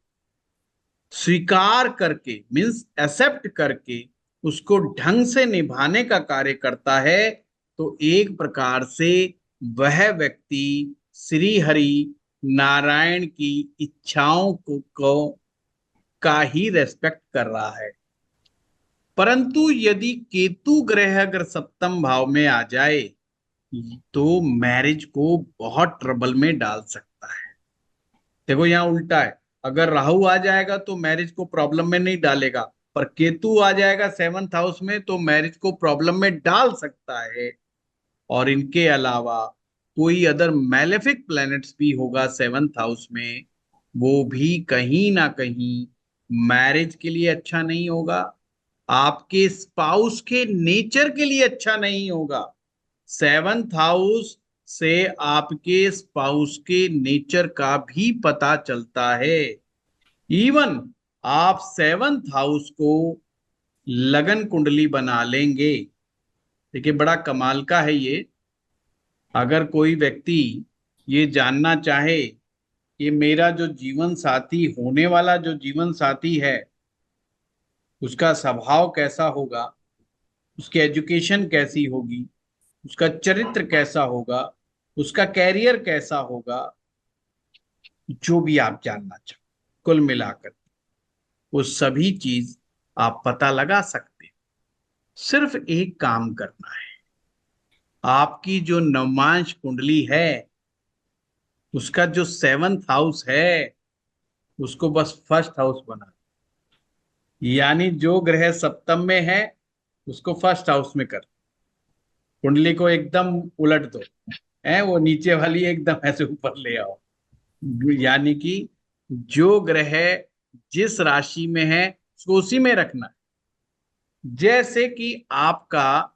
स्वीकार करके, मीन्स एक्सेप्ट करके उसको ढंग से निभाने का कार्य करता है, तो एक प्रकार से वह व्यक्ति श्री हरि नारायण की इच्छाओं को का ही रेस्पेक्ट कर रहा है। परंतु यदि केतु ग्रह अगर सप्तम भाव में आ जाए तो मैरिज को बहुत ट्रबल में डाल सकता है। देखो यहाँ उल्टा है, अगर राहु आ जाएगा तो मैरिज को प्रॉब्लम में नहीं डालेगा, पर केतु आ जाएगा सेवंथ हाउस में तो मैरिज को प्रॉब्लम में डाल सकता है। और इनके अलावा कोई अदर मैलेफिक प्लैनेट्स भी होगा सेवंथ हाउस में, वो भी कहीं ना कहीं मैरिज के लिए अच्छा नहीं होगा, आपके स्पाउस के नेचर के लिए अच्छा नहीं होगा। सेवंथ हाउस से आपके स्पाउस के नेचर का भी पता चलता है। इवन आप सेवंथ हाउस को लगन कुंडली बना लेंगे। देखिए बड़ा कमाल का है ये। अगर कोई व्यक्ति ये जानना चाहे कि मेरा जो जीवन साथी, होने वाला जो जीवन साथी है, उसका स्वभाव कैसा होगा, उसकी एजुकेशन कैसी होगी, उसका चरित्र कैसा होगा, उसका कैरियर कैसा होगा, जो भी आप जानना चाहो कुल मिलाकर वो सभी चीज आप पता लगा सकते हैं। सिर्फ एक काम करना है, आपकी जो नवमांश कुंडली है उसका जो सेवंथ हाउस है उसको बस फर्स्ट हाउस बना, यानी जो ग्रह सप्तम में है उसको फर्स्ट हाउस में कर, कुंडली को एकदम उलट दो, है वो नीचे वाली एकदम ऐसे ऊपर ले आओ। यानी कि जो ग्रह जिस राशि में है उसको उसी में रखना है। जैसे कि आपका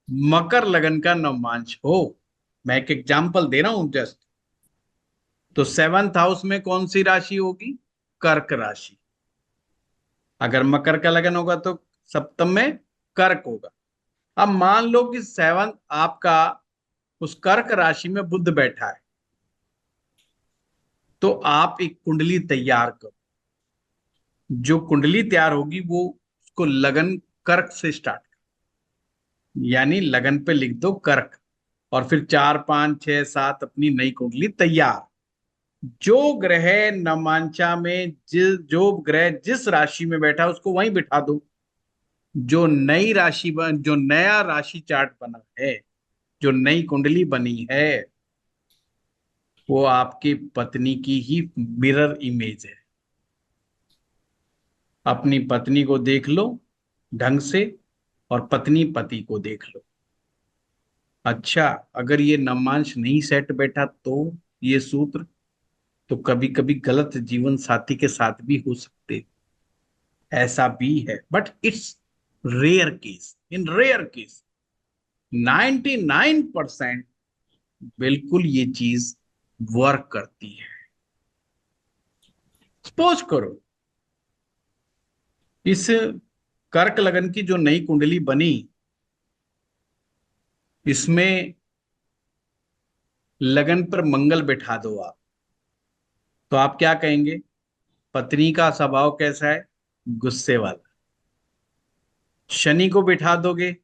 मकर लगन का नवमांश हो, मैं एक एग्जांपल दे रहा हूं जस्ट, तो सेवंथ हाउस में कौन सी राशि होगी? कर्क राशि। अगर मकर का लगन होगा तो सप्तम में कर्क होगा। अब मान लो कि सेवंथ आपका उस कर्क राशि में बुध बैठा है, तो आप एक कुंडली तैयार करो। जो कुंडली तैयार होगी वो उसको लगन कर्क से स्टार्ट, यानी लगन पे लिख दो कर्क, और फिर 4 5 6 7 अपनी नई कुंडली तैयार। जो ग्रह नमांचा में जो ग्रह जिस राशि में बैठा उसको वहीं बिठा दो। जो नई राशि जो नया राशि चार्ट बना है, जो नई कुंडली बनी है, वो आपकी पत्नी की ही मिरर इमेज है। अपनी पत्नी को देख लो ढंग से और पत्नी पति को देख लो। अच्छा, अगर ये नमांश नहीं सेट बैठा तो ये सूत्र, तो कभी कभी गलत जीवन साथी के साथ भी हो सकते, ऐसा भी है, but it's rare case. In rare case 99% बिल्कुल ये चीज वर्क करती है। सपोज करो इस कर्क लगन की जो नई कुंडली बनी, इसमें लगन पर मंगल बैठा दो आप, तो आप क्या कहेंगे? पत्नी का स्वभाव कैसा है? गुस्से वाला। शनि को बिठा दोगे,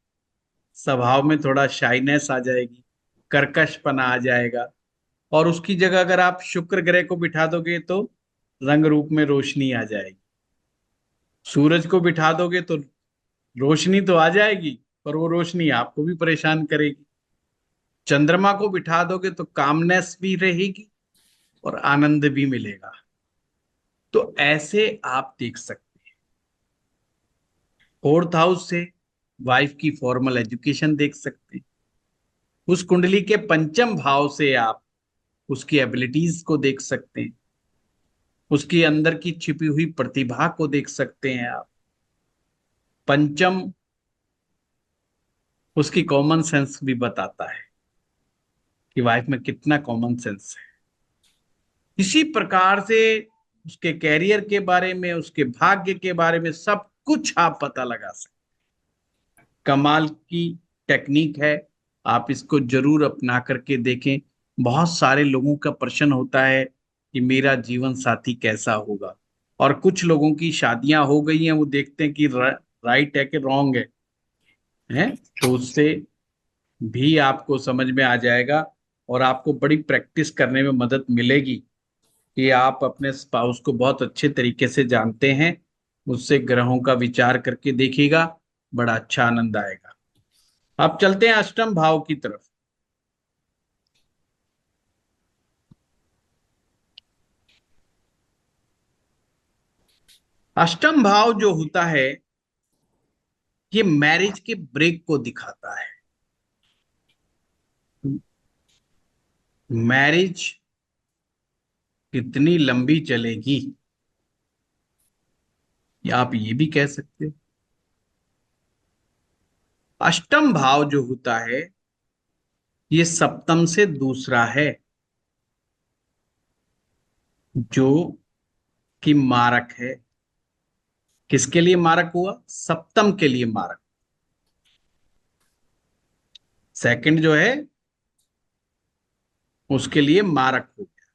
स्वभाव में थोड़ा शाइनेस आ जाएगी, कर्कशपना आ जाएगा। और उसकी जगह अगर आप शुक्र ग्रह को बिठा दोगे तो रंग रूप में रोशनी आ जाएगी। सूरज को बिठा दोगे तो रोशनी तो आ जाएगी, पर वो रोशनी आपको भी परेशान करेगी। चंद्रमा को बिठा दोगे तो कामनेस भी रहेगी और आनंद भी मिलेगा। तो ऐसे आप देख सकते हैं। फोर्थ हाउस से वाइफ की फॉर्मल एजुकेशन देख सकते हैं। उस कुंडली के पंचम भाव से आप उसकी एबिलिटीज को देख सकते हैं, उसके अंदर की छिपी हुई प्रतिभा को देख सकते हैं आप। पंचम उसकी कॉमन सेंस भी बताता है कि वाइफ में कितना कॉमन सेंस है। इसी प्रकार से उसके कैरियर के बारे में, उसके भाग्य के बारे में सब कुछ आप पता लगा सकते। कमाल की टेक्निक है, आप इसको जरूर अपना करके देखें। बहुत सारे लोगों का प्रश्न होता है कि मेरा जीवन साथी कैसा होगा, और कुछ लोगों की शादियां हो गई हैं, वो देखते हैं कि राइट है कि रॉन्ग है, तो उससे भी आपको समझ में आ जाएगा और आपको बड़ी प्रैक्टिस करने में मदद मिलेगी कि आप अपने स्पाउस को बहुत अच्छे तरीके से जानते हैं। उससे ग्रहों का विचार करके देखिएगा, बड़ा अच्छा आनंद आएगा। अब चलते हैं अष्टम भाव की तरफ। अष्टम भाव जो होता है ये मैरिज के ब्रेक को दिखाता है। मैरिज कितनी लंबी चलेगी, या आप ये भी कह सकते हो। अष्टम भाव जो होता है ये सप्तम से दूसरा है, जो कि मारक है। किसके लिए मारक हुआ? सप्तम के लिए मारक। सेकंड जो है उसके लिए मारक हो गया।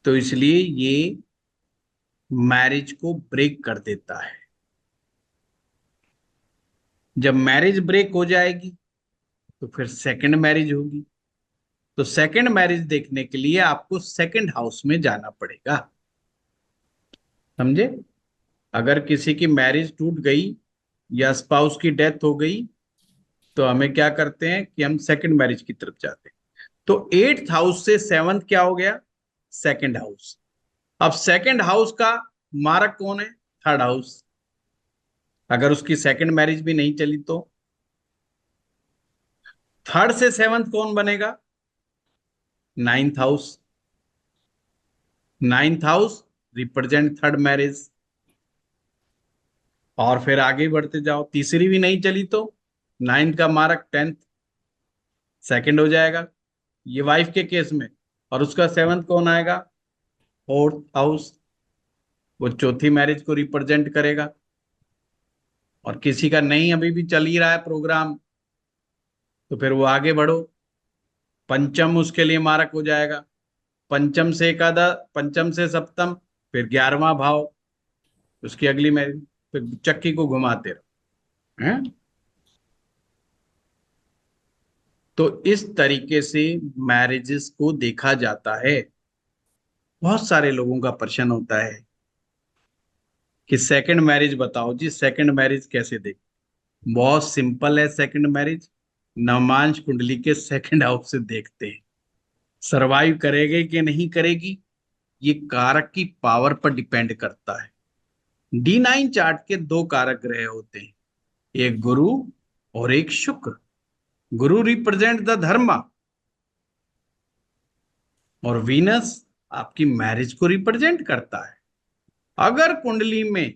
तो इसलिए ये मैरिज को ब्रेक कर देता है। जब मैरिज ब्रेक हो जाएगी तो फिर सेकंड मैरिज होगी। तो सेकंड मैरिज देखने के लिए आपको सेकंड हाउस में जाना पड़ेगा। समझे? अगर किसी की मैरिज टूट गई या स्पाउस की डेथ हो गई तो हमें क्या करते हैं कि हम सेकंड मैरिज की तरफ जाते हैं। तो एट्थ हाउस से सेवंथ क्या हो गया? Second house. अब सेकंड हाउस का मारक कौन है? Third house. अगर उसकी सेकंड मैरिज भी नहीं चली तो थर्ड से सेवंथ कौन बनेगा? Ninth house. Ninth house represent third marriage. और फिर आगे बढ़ते जाओ, तीसरी भी नहीं चली तो नाइन्थ का मारक टेंथ, सेकंड हो जाएगा ये वाइफ के केस में। और उसका सेवंथ कौन आएगा? Fourth house. वो चौथी मैरिज को रिप्रेजेंट करेगा। और किसी का नहीं अभी भी चल ही रहा है प्रोग्राम, तो फिर वो आगे बढ़ो, पंचम उसके लिए मारक हो जाएगा। पंचम से एकादश, पंचम से सप्तम, फिर 11वां भाव, उसकी अगली मैरिज। फिर चक्की को घुमाते रहो हैं। तो इस तरीके से मैरिजेस को देखा जाता है। बहुत सारे लोगों का प्रश्न होता है कि सेकंड मैरिज बताओ जी, सेकंड मैरिज कैसे देख। बहुत सिंपल है सेकंड मैरिज। नवमांश कुंडली के सेकंड हाउस से देखते हैं सरवाइव करेगी कि नहीं करेगी। ये कारक की पावर पर डिपेंड करता है। D9 चार्ट के दो कारक ग्रह होते हैं, एक गुरु और एक शुक्र। गुरु रिप्रेजेंट द धर्म और वीनस आपकी मैरिज को रिप्रेजेंट करता है। अगर कुंडली में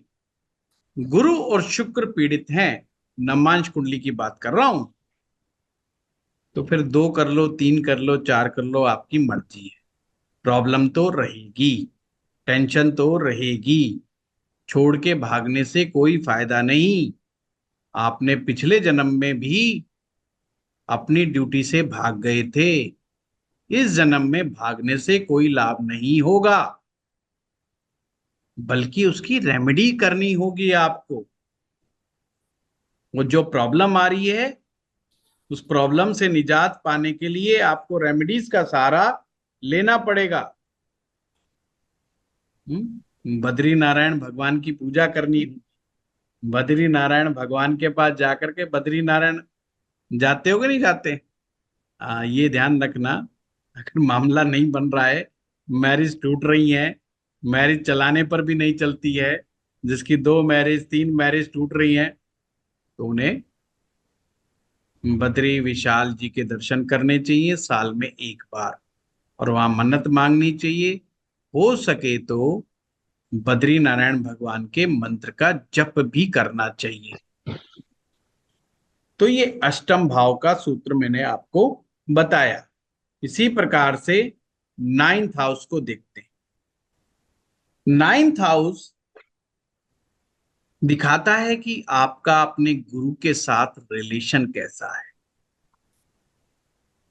गुरु और शुक्र पीड़ित हैं, नवमांश कुंडली की बात कर रहा हूं, तो फिर दो कर लो, तीन कर लो, चार कर लो, आपकी मर्जी है। प्रॉब्लम तो रहेगी, टेंशन तो रहेगी। छोड़ के भागने से कोई फायदा नहीं। आपने पिछले जन्म में भी अपनी ड्यूटी से भाग गए थे। इस जन्म में भागने से कोई लाभ नहीं होगा, बल्कि उसकी रेमेडी करनी होगी आपको। वो जो प्रॉब्लम आ रही है उस प्रॉब्लम से निजात पाने के लिए आपको रेमेडीज का सहारा लेना पड़ेगा। बद्री नारायण भगवान की पूजा करनी। बद्री नारायण भगवान के पास जाकर के, बद्री नारायण जाते हो कि नहीं जाते? ये ध्यान रखना, अगर मामला नहीं बन रहा है, मैरिज टूट रही है, मैरिज चलाने पर भी नहीं चलती है, जिसकी दो मैरिज तीन मैरिज टूट रही हैं, तो उन्हें बद्री विशाल जी के दर्शन करने चाहिए साल में एक बार, और वहां मन्नत मांगनी चाहिए। हो सके तो बद्री नारायण भगवान के मंत्र का जप भी करना चाहिए। तो ये अष्टम भाव का सूत्र मैंने आपको बताया। इसी प्रकार से नाइन्थ हाउस को देखते हैं। नाइन्थ हाउस दिखाता है कि आपका अपने गुरु के साथ रिलेशन कैसा है।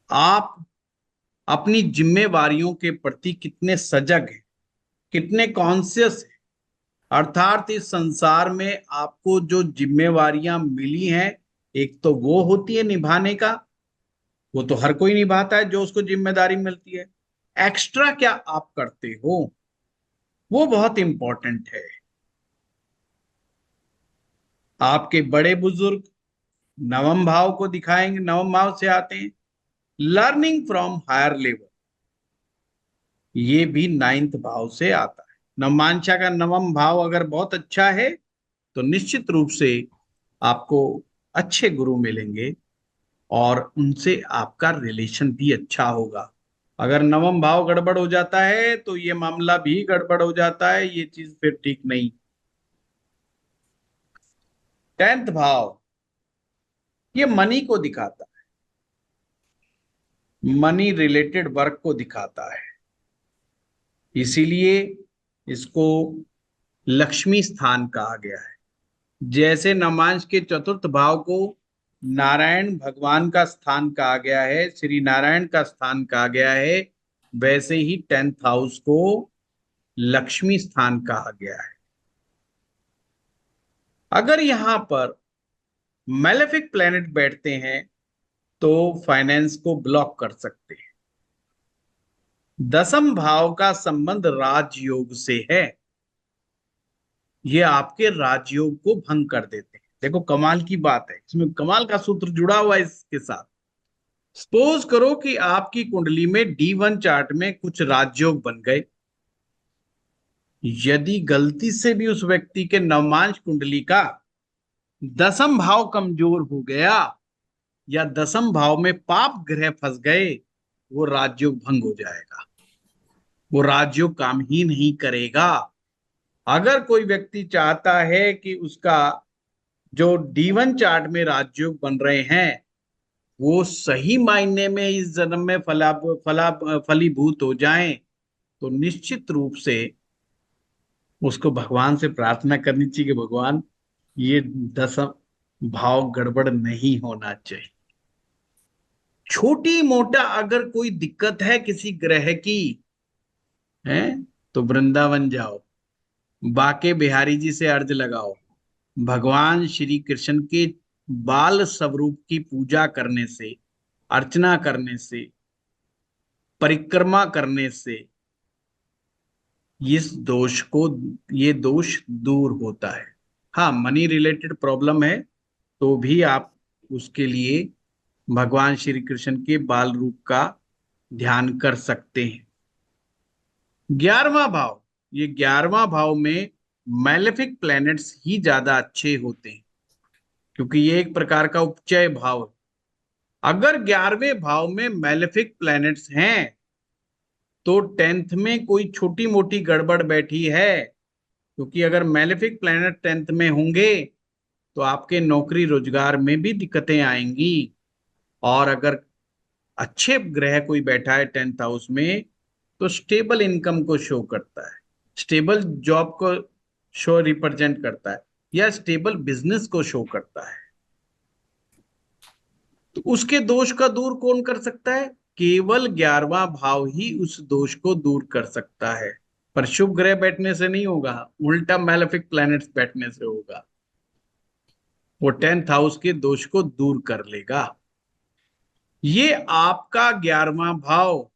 आप अपनी जिम्मेवारियों के प्रति कितने सजग हैं, कितने कॉन्शियस हैं। अर्थात इस संसार में आपको जो जिम्मेवारियां मिली हैं, एक तो वो होती है निभाने का, वो तो हर कोई निभाता है जो उसको जिम्मेदारी मिलती है। एक्स्ट्रा क्या आप करते हो, वो बहुत इंपॉर्टेंट है। आपके बड़े बुजुर्ग नवम भाव को दिखाएंगे, नवम भाव से आते हैं। लर्निंग फ्रॉम हायर लेवल, ये भी नाइन्थ भाव से आता है। नवमांशा का नवम भाव अगर बहुत अच्छा है तो निश्चित रूप से आपको अच्छे गुरु मिलेंगे। और उनसे आपका रिलेशन भी अच्छा होगा। अगर नवम भाव गड़बड़ हो जाता है तो ये मामला भी गड़बड़ हो जाता है, ये चीज फिर ठीक नहीं। 10th भाव ये मनी को दिखाता है, मनी रिलेटेड वर्क को दिखाता है, इसीलिए इसको लक्ष्मी स्थान कहा गया है। जैसे नवमांश के चतुर्थ भाव को नारायण भगवान का स्थान कहा गया है, श्री नारायण का स्थान कहा गया है, वैसे ही 10th हाउस को लक्ष्मी स्थान कहा गया है। अगर यहां पर मैलेफिक प्लैनेट बैठते हैं तो फाइनेंस को ब्लॉक कर सकते हैं। 10th भाव का संबंध राजयोग से है, ये आपके राजयोग को भंग कर देते हैं। देखो कमाल की बात है, इसमें कमाल का सूत्र जुड़ा हुआ है इसके साथ। सपोज करो कि आपकी कुंडली में D1 चार्ट में कुछ राजयोग बन गए। यदि गलती से भी उस व्यक्ति के नवमांश कुंडली का 10th भाव कमजोर हो गया या 10th भाव में पाप ग्रह फंस गए, वो राजयोग भंग हो जाएगा, वो राजयोग काम ही नहीं करेगा। अगर कोई व्यक्ति चाहता है कि उसका जो D1 चार्ट में राजयोग बन रहे हैं वो सही मायने में इस जन्म में फलीभूत हो जाएं, तो निश्चित रूप से उसको भगवान से प्रार्थना करनी चाहिए कि भगवान ये 10th भाव गड़बड़ नहीं होना चाहिए। छोटी मोटा अगर कोई दिक्कत है किसी ग्रह की है तो वृंदावन जाओ, बाके बिहारी जी से अर्ज लगाओ, भगवान श्री कृष्ण के बाल स्वरूप की पूजा करने से, अर्चना करने से, परिक्रमा करने से इस दोष को, ये दोष दूर होता है। हाँ मनी रिलेटेड प्रॉब्लम है तो भी आप उसके लिए भगवान श्री कृष्ण के बाल रूप का ध्यान कर सकते हैं। 11वां भाव, ये 11वां भाव में मैलेफिक प्लैनेट्स ही ज्यादा अच्छे होते हैं क्योंकि ये एक प्रकार का उपचय भाव है। अगर 11वें भाव में मैलेफिक प्लैनेट्स हैं तो 10th में कोई छोटी मोटी गड़बड़ बैठी है, क्योंकि अगर मैलेफिक प्लैनेट 10th में होंगे तो आपके नौकरी रोजगार में भी दिक्कतें आएंगी। और अगर अच्छे ग्रह कोई बैठा है 10th हाउस में तो स्टेबल इनकम को शो करता है, स्टेबल जॉब को शो रिप्रेजेंट करता है या स्टेबल बिजनेस को शो करता है। तो उसके दोष का दूर कौन कर सकता है? केवल 11वां भाव ही उस दोष को दूर कर सकता है, पर शुभ ग्रह बैठने से नहीं होगा, उल्टा मैलेफिक प्लैनेट्स बैठने से होगा। वो 10th हाउस के दोष को दूर कर लेगा। ये आपका 11वां भाव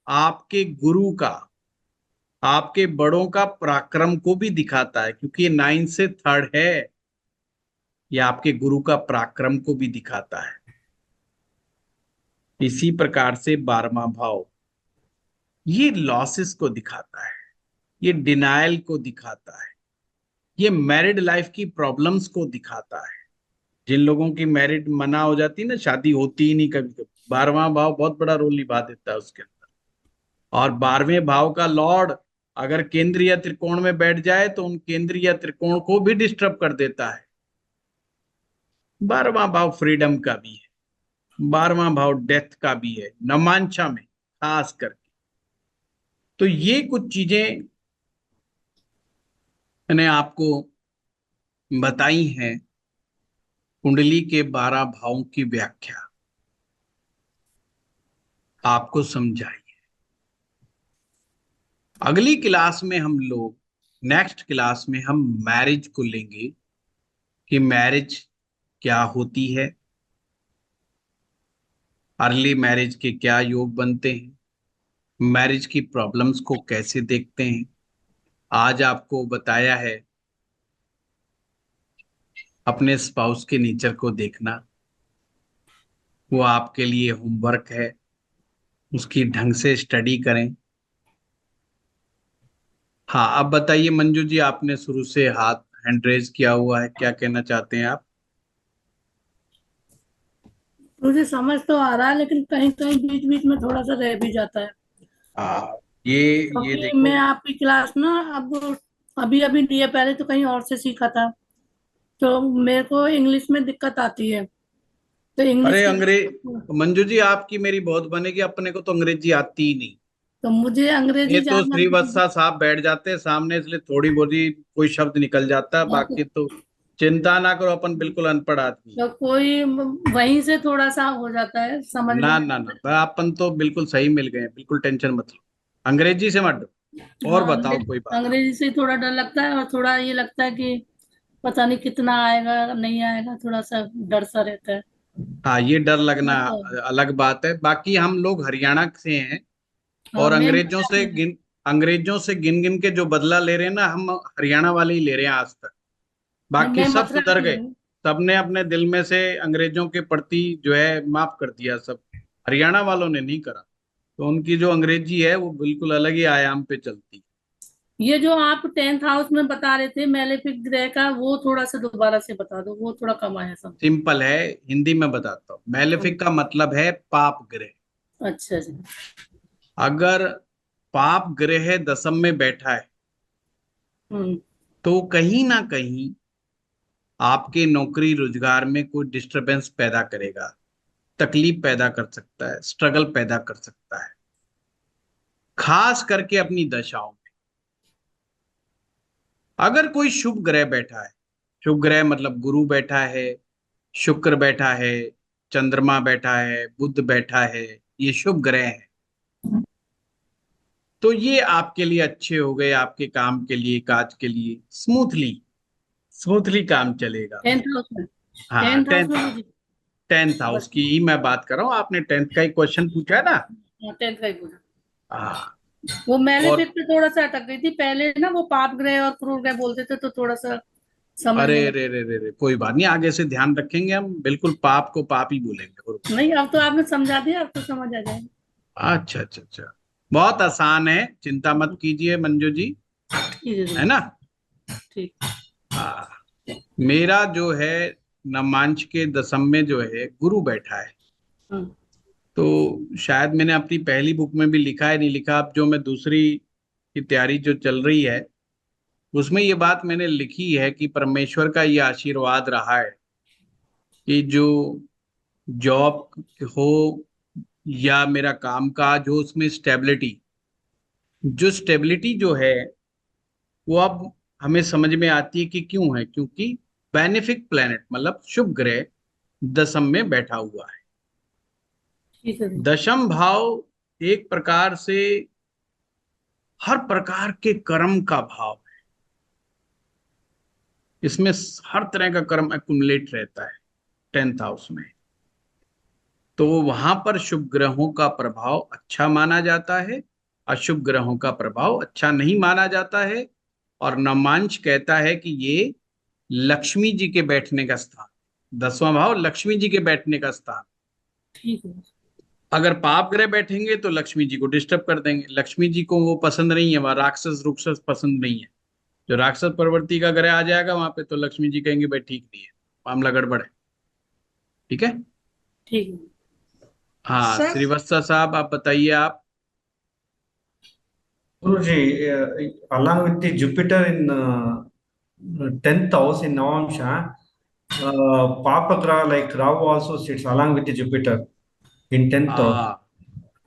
आपके गुरु का, आपके बड़ों का पराक्रम को भी दिखाता है, क्योंकि ये 9 से 3rd है, ये आपके गुरु का पराक्रम को भी दिखाता है। इसी प्रकार से 12वां भाव ये लॉसेस को दिखाता है, ये डिनायल को दिखाता है, ये मैरिड लाइफ की प्रॉब्लम्स को दिखाता है। जिन लोगों की मैरिड मना हो जाती है ना, शादी होती ही नहीं कभी कभी, 12वां भाव बहुत बड़ा रोल निभा देता है उसके अंदर। और 12वें भाव का लॉर्ड अगर केंद्रीय त्रिकोण में बैठ जाए तो उन केंद्रीय त्रिकोण को भी डिस्टर्ब कर देता है। 12वां भाव फ्रीडम का भी है, 12वां भाव डेथ का भी है, नमांशा में खास करके। तो ये कुछ चीजें मैंने आपको बताई हैं, कुंडली के 12 भावों की व्याख्या आपको समझाई। अगली क्लास में हम लोग, नेक्स्ट क्लास में हम मैरिज को लेंगे कि मैरिज क्या होती है, अर्ली मैरिज के क्या योग बनते हैं, मैरिज की प्रॉब्लम्स को कैसे देखते हैं। आज आपको बताया है अपने स्पाउस के नेचर को देखना, वो आपके लिए होमवर्क है, उसकी ढंग से स्टडी करें। हाँ अब बताइए मंजू जी, आपने शुरू से हाथ हैंड रेज किया हुआ है, क्या कहना चाहते हैं आप? मुझे समझ तो आ रहा है, लेकिन कहीं कहीं बीच बीच में थोड़ा सा रह भी जाता है। हाँ, ये ये क्योंकि देखो। मैं आपकी क्लास ना अब अभी अभी लिए, पहले तो कहीं और से सीखा था, तो मेरे को इंग्लिश में दिक्कत आती है, तो इंग्लिश अरे की। अंग्रेज मंजू जी, आपकी मेरी बहुत बनेगी, अपने को तो अंग्रेजी आती ही नहीं। तो मुझे ये अंग्रेजी तो जानना नहीं। श्रीवत्सा साहब बैठ जाते हैं सामने, इसलिए थोड़ी बहुत ही कोई शब्द निकल जाता है, हाँ, बाकी तो चिंता ना करो, अपन बिल्कुल अनपढ़ आदमी। तो कोई वहीं से थोड़ा सा हो जाता है समझ ना में। ना ना, अपन तो बिल्कुल सही मिल गए हैं, बिल्कुल टेंशन मत लो। अंग्रेजी से मत डरो। और हाँ, बताओ कोई बात। अंग्रेजी से थोड़ा डर लगता है, और थोड़ा ये लगता है कि पता नहीं कितना आएगा नहीं आएगा, थोड़ा सा डर सा रहता है। हाँ, ये डर लगना तो अलग बात है, बाकी हम लोग हरियाणा से हैं। हाँ, और मैं हरियाणा में। अंग्रेजों से गिन गिन के जो बदला ले रहे हैं ना, हम हरियाणा वाले ही ले रहे हैं आज तक। नहीं, बाकी मैं सब मथुरा सुधर की गए। हूँ। सबने अपने दिल में से अंग्रेजों के प्रति जो है माफ कर दिया सब। हरियाणा वालों ने नहीं करा। तो उनकी जो अंग्रेजी है वो बिल्कुल अलग ही आयाम पे चलती है। ये जो आप टेंथ हाउस में बता रहे थे मैलेफिक ग्रह का, वो थोड़ा सा दोबारा से बता दो, वो थोड़ा कम आया समझ। सिंपल है, हिंदी में बताता हूँ। मैलेफिक का मतलब है पाप ग्रह। अच्छा जी। अगर पाप ग्रह दशम में बैठा है हम्म। तो कहीं ना कहीं आपके नौकरी रोजगार में कोई डिस्टरबेंस पैदा करेगा, तकलीफ पैदा कर सकता है, स्ट्रगल पैदा कर सकता है, खास करके अपनी दशाओं में। अगर कोई शुभ ग्रह बैठा है, शुभ ग्रह मतलब गुरु बैठा है, शुक्र बैठा है, चंद्रमा बैठा है, बुध बैठा है, ये शुभ ग्रह है, तो ये आपके लिए अच्छे हो गए, आपके काम के लिए, काज के लिए स्मूथली स्मूथली काम चलेगा। टेंथ हाउस में। हाँ, टेंथ हाउस में मुझे टेंथ हाउस बस। की ही मैं बात कर रहा हूँ, आपने टेंथ का ही क्वेश्चन पूछा है ना। हाँ, टेंथ का ही पूछा। हाँ। वो और मैलेफिक पे थोड़ा सा अटक गई थी पहले ना, वो पाप ग्रह और क्रूर ग्रह बोलते थे, तो थोड़ा सा अरे समझने में। रे रे रे रे, कोई बात नहीं, आगे से ध्यान रखेंगे, हम बिल्कुल पाप को पाप ही बोलेंगे। और नहीं, अब तो आपने समझा दिया, अब तो समझ आ जाएगा। अच्छा अच्छा अच्छा, बहुत आसान है, चिंता मत कीजिए मंजू जी। ठीक है है जी। ना। ठीक। हाँ, मेरा जो है नमांश के दशम में जो है गुरु बैठा है। हाँ। तो शायद मैंने अपनी पहली बुक में भी लिखा है, नहीं लिखा, अब जो मैं दूसरी की तैयारी जो चल रही है उसमें ये बात मैंने लिखी है कि परमेश्वर का ये आशीर्वाद रहा है कि जो जॉब हो या मेरा काम काज हो, उसमें स्टेबिलिटी, जो स्टेबिलिटी जो है वो अब हमें समझ में आती है कि क्यों है, क्योंकि बेनिफिक प्लेनेट मतलब शुभ ग्रह दशम में बैठा हुआ है। ठीक है जी। दशम भाव एक प्रकार से हर प्रकार के कर्म का भाव है, इसमें हर तरह का कर्म एक्युमुलेट रहता है टेंथ हाउस में। तो वहां पर शुभ ग्रहों का प्रभाव अच्छा माना जाता है, अशुभ ग्रहों का प्रभाव अच्छा नहीं माना जाता है। और नवमांश कहता है कि ये लक्ष्मी जी के बैठने का स्थान, दसवां भाव लक्ष्मी जी के बैठने का स्थान। ठीक है। अगर पाप ग्रह बैठेंगे तो लक्ष्मी जी को डिस्टर्ब कर देंगे, लक्ष्मी जी को वो पसंद नहीं है, वहां राक्षस रुक्षस पसंद नहीं है। जो राक्षस प्रवृत्ति का ग्रह आ जाएगा वहां पे तो लक्ष्मी जी कहेंगे भाई ठीक नहीं है, मामला गड़बड़ है। ठीक है। ठीक है। हाँ Sir, श्रीवत्सा साहब, आप बताइए आप। Guruji, along with the Jupiter in 10th house in Navamsha, Papa Graha like Rahu also sits along with the Jupiter in 10th house. हाँ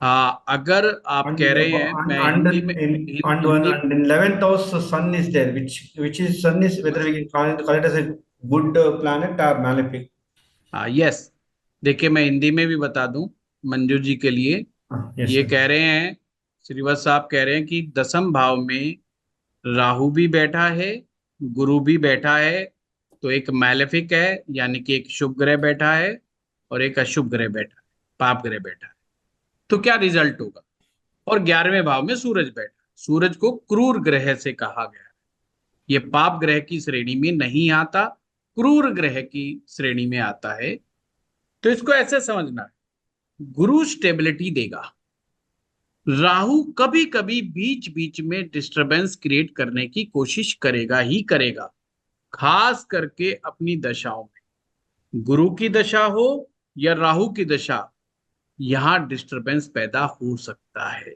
हाँ, अगर आप And कह रहे हैं, मैं हिंदी में Hindi. and in 11th house Sun is there, which is Sun is whether we can call it as a good planet or malefic. हाँ यस, देखिए मैं हिंदी में भी बता दूं मंजू जी के लिए। Yes, ये sir. कह रहे हैं, श्रीवत्स साहब कह रहे हैं कि दसम भाव में राहु भी बैठा है, गुरु भी बैठा है, तो एक मैलेफिक है, यानी कि एक शुभ ग्रह बैठा है और एक अशुभ ग्रह बैठा है, पाप ग्रह बैठा है। तो क्या रिजल्ट होगा। और 11वें भाव में सूरज बैठा है, सूरज को क्रूर ग्रह से कहा गया है, ये पाप ग्रह की श्रेणी में नहीं आता, क्रूर ग्रह की श्रेणी में आता है। तो इसको ऐसे समझना है, गुरु स्टेबिलिटी देगा, राहु कभी कभी बीच बीच में डिस्टरबेंस क्रिएट करने की कोशिश करेगा ही करेगा, खास करके अपनी दशाओं में। गुरु की दशा हो या राहु की दशा, यहां डिस्टरबेंस पैदा हो सकता है।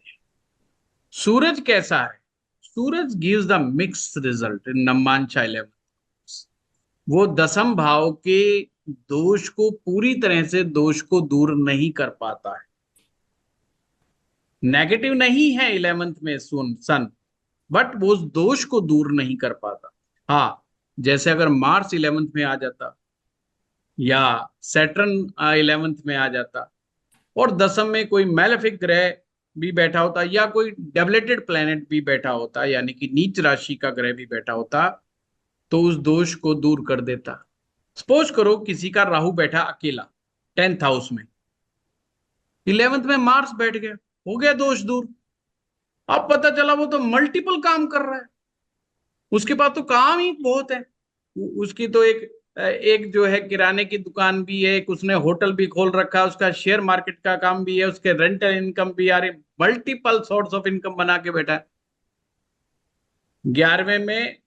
सूरज कैसा है? Suraj gives the mix result in navamsha 11। वो दसम भाव के दोष को पूरी तरह से दोष को दूर नहीं कर पाता है। नेगेटिव नहीं है 11th में सन, बट वो उस दोष को दूर नहीं कर पाता। हाँ, जैसे अगर मार्स 11th में आ जाता या सैटर्न 11th में आ जाता और दसम में कोई मैलेफिक ग्रह भी बैठा होता या कोई डेवलेटेड प्लेनेट भी बैठा होता, यानी कि नीच राशि का ग्रह भी बैठा होता, तो उस दोष को दूर कर देता। सपोज करो किसी का राहु बैठा अकेला 10th हाउस में, 11th में मार्स बैठ गया, हो गया दोष दूर। अब पता चला वो तो मल्टीपल काम कर रहा है, उसके पास तो काम ही बहुत है। उसकी तो एक जो है किराने की दुकान भी है, एक उसने होटल भी खोल रखा है, उसका शेयर मार्केट का काम भी है, उसके रेंटल इनकम भी आ रही, मल्टीपल सोर्स ऑफ इनकम बना के बैठा है। 11वें में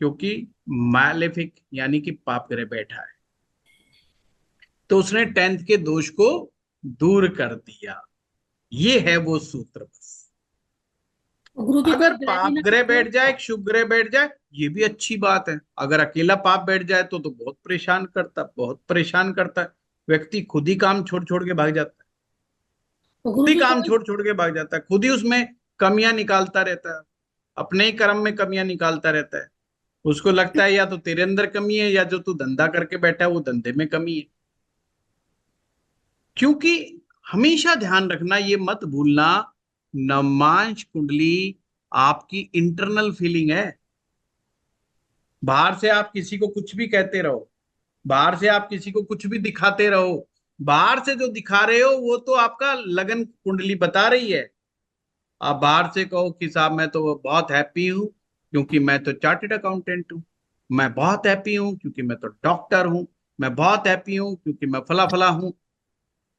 क्योंकि मैलेफिक यानी कि पाप ग्रह बैठा है, तो उसने 10th के दोष को दूर कर दिया। ये है वो सूत्र बस। गुरु जी कोई अगर ग्रह भी पाप ना ग्रह बैठे बैठ जाए, शुभ ग्रह बैठ जाए, ये भी अच्छी बात है। अगर अकेला पाप बैठ जाए तो बहुत परेशान करता, बहुत परेशान करता है। व्यक्ति खुद ही काम छोड़ छोड़ के भाग जाता है, तो खुद गुरु ही जी काम कोई छोड़ छोड़ के भाग जाता है, खुद ही उसमें कमियां निकालता रहता है, अपने ही कर्म में कमियां निकालता रहता है। उसको लगता है या तो तेरे अंदर कमी है, या जो तू धंधा करके बैठा है वो धंधे में कमी है। क्योंकि हमेशा ध्यान रखना, ये मत भूलना, नवमांश कुंडली आपकी इंटरनल फीलिंग है। बाहर से आप किसी को कुछ भी कहते रहो, बाहर से आप किसी को कुछ भी दिखाते रहो, बाहर से जो दिखा रहे हो वो तो आपका लगन कुंडली बता रही है। आप बाहर से कहो कि साहब मैं तो बहुत हैप्पी हूं क्योंकि मैं तो चार्टेड अकाउंटेंट हूं, मैं बहुत हैप्पी हूं क्योंकि मैं तो डॉक्टर हूं, मैं बहुत हैप्पी हूं क्योंकि मैं फला फला हूं।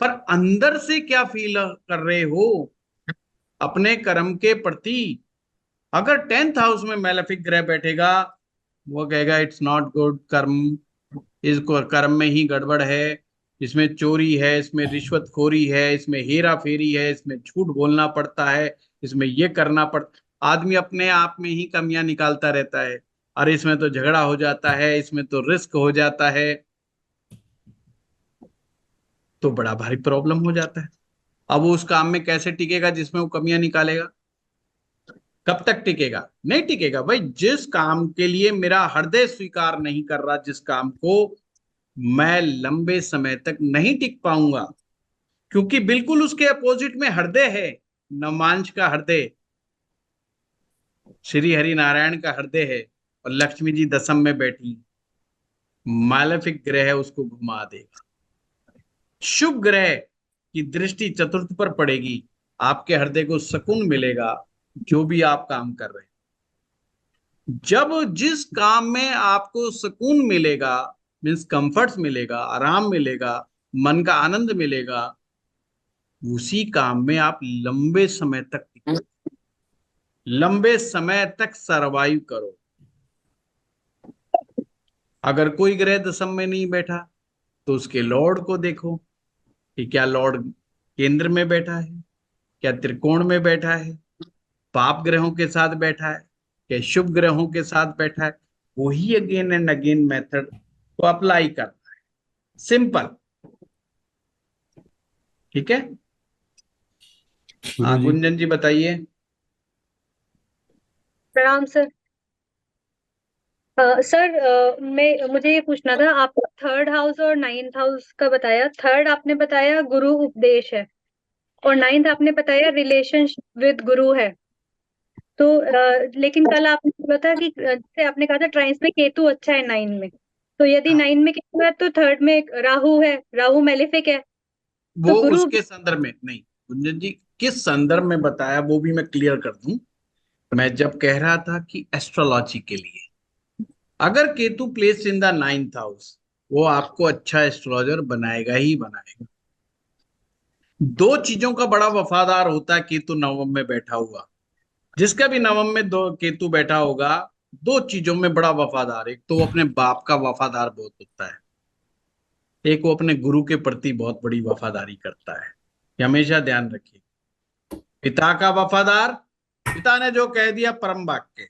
पर अंदर से क्या फील कर रहे हो अपने कर्म के प्रति? अगर 10th हाउस में मैलेफिक ग्रह बैठेगा, वो कहेगा इट्स नॉट गुड, कर्म, इस कर्म में ही गड़बड़ है, इसमें चोरी है, इसमें रिश्वतखोरी है, इसमें हेरा फेरी है, इसमें झूठ बोलना पड़ता है, इसमें ये करना पड़ता। आदमी अपने आप में ही कमियां निकालता रहता है। अरे इसमें तो झगड़ा हो जाता है, इसमें तो रिस्क हो जाता है, तो बड़ा भारी प्रॉब्लम हो जाता है। अब वो उस काम में कैसे टिकेगा जिसमें वो कमियां निकालेगा? कब तक टिकेगा? नहीं टिकेगा भाई। जिस काम के लिए मेरा हृदय स्वीकार नहीं कर रहा, जिस काम को, मैं लंबे समय तक नहीं टिक पाऊंगा, क्योंकि बिल्कुल उसके अपोजिट में हृदय है। नवमांश का हृदय श्री हरि नारायण का हृदय है, और लक्ष्मी जी दसम में बैठी, मालेफिक ग्रह है, उसको घुमा देगा। शुभ ग्रह की दृष्टि चतुर्थ पर पड़ेगी, आपके हृदय को सुकून मिलेगा जो भी आप काम कर रहे हैं। जब जिस काम में आपको सुकून मिलेगा, मीन्स कंफर्ट्स मिलेगा, आराम मिलेगा, मन का आनंद मिलेगा, उसी काम में आप लंबे समय तक टिको, लंबे समय तक सरवाइव करो। अगर कोई ग्रह दशम में नहीं बैठा तो उसके लॉर्ड को देखो कि क्या लॉर्ड केंद्र में बैठा है, क्या त्रिकोण में बैठा है, पाप ग्रहों के साथ बैठा है, क्या शुभ ग्रहों के साथ बैठा है। वही अगेन एंड अगेन मेथड को अप्लाई करना है, सिंपल। ठीक है। गुरु हाँ जी गुंजन जी बताइए। प्रणाम सर। सर, मुझे ये पूछना था, आपने थर्ड हाउस और नाइन्थ हाउस का बताया। थर्ड आपने बताया गुरु उपदेश है, और नाइन्थ आपने बताया रिलेशनशिप विद गुरु है। तो लेकिन कल आपने बोला था कि जैसे आपने कहा था ट्राइंस में केतु अच्छा है नाइन में, तो यदि हाँ, नाइन में केतु है तो थर्ड में राहु है, राहु मेलेफिक है, वो तो गुरु। उसके संदर्भ में नहीं, गुंजन जी किस संदर्भ में बताया वो भी मैं क्लियर कर दूं। मैं जब कह रहा था कि एस्ट्रोलॉजी के लिए अगर Ketu place in the 9th house, वो आपको अच्छा एस्ट्रोलॉजर बनाएगा ही बनाएगा। दो चीजों का बड़ा वफादार होता है केतु नवम में बैठा हुआ। जिसका भी नवम में दो केतु बैठा होगा, दो चीजों में बड़ा वफादार। एक तो वो अपने बाप का वफादार बहुत होता है, एक वो अपने गुरु के प्रति बहुत बड़ी वफादारी करता है। ये हमेशा ध्यान रखिए। पिता का वफादार, पिता ने जो कह दिया परम वाक्य,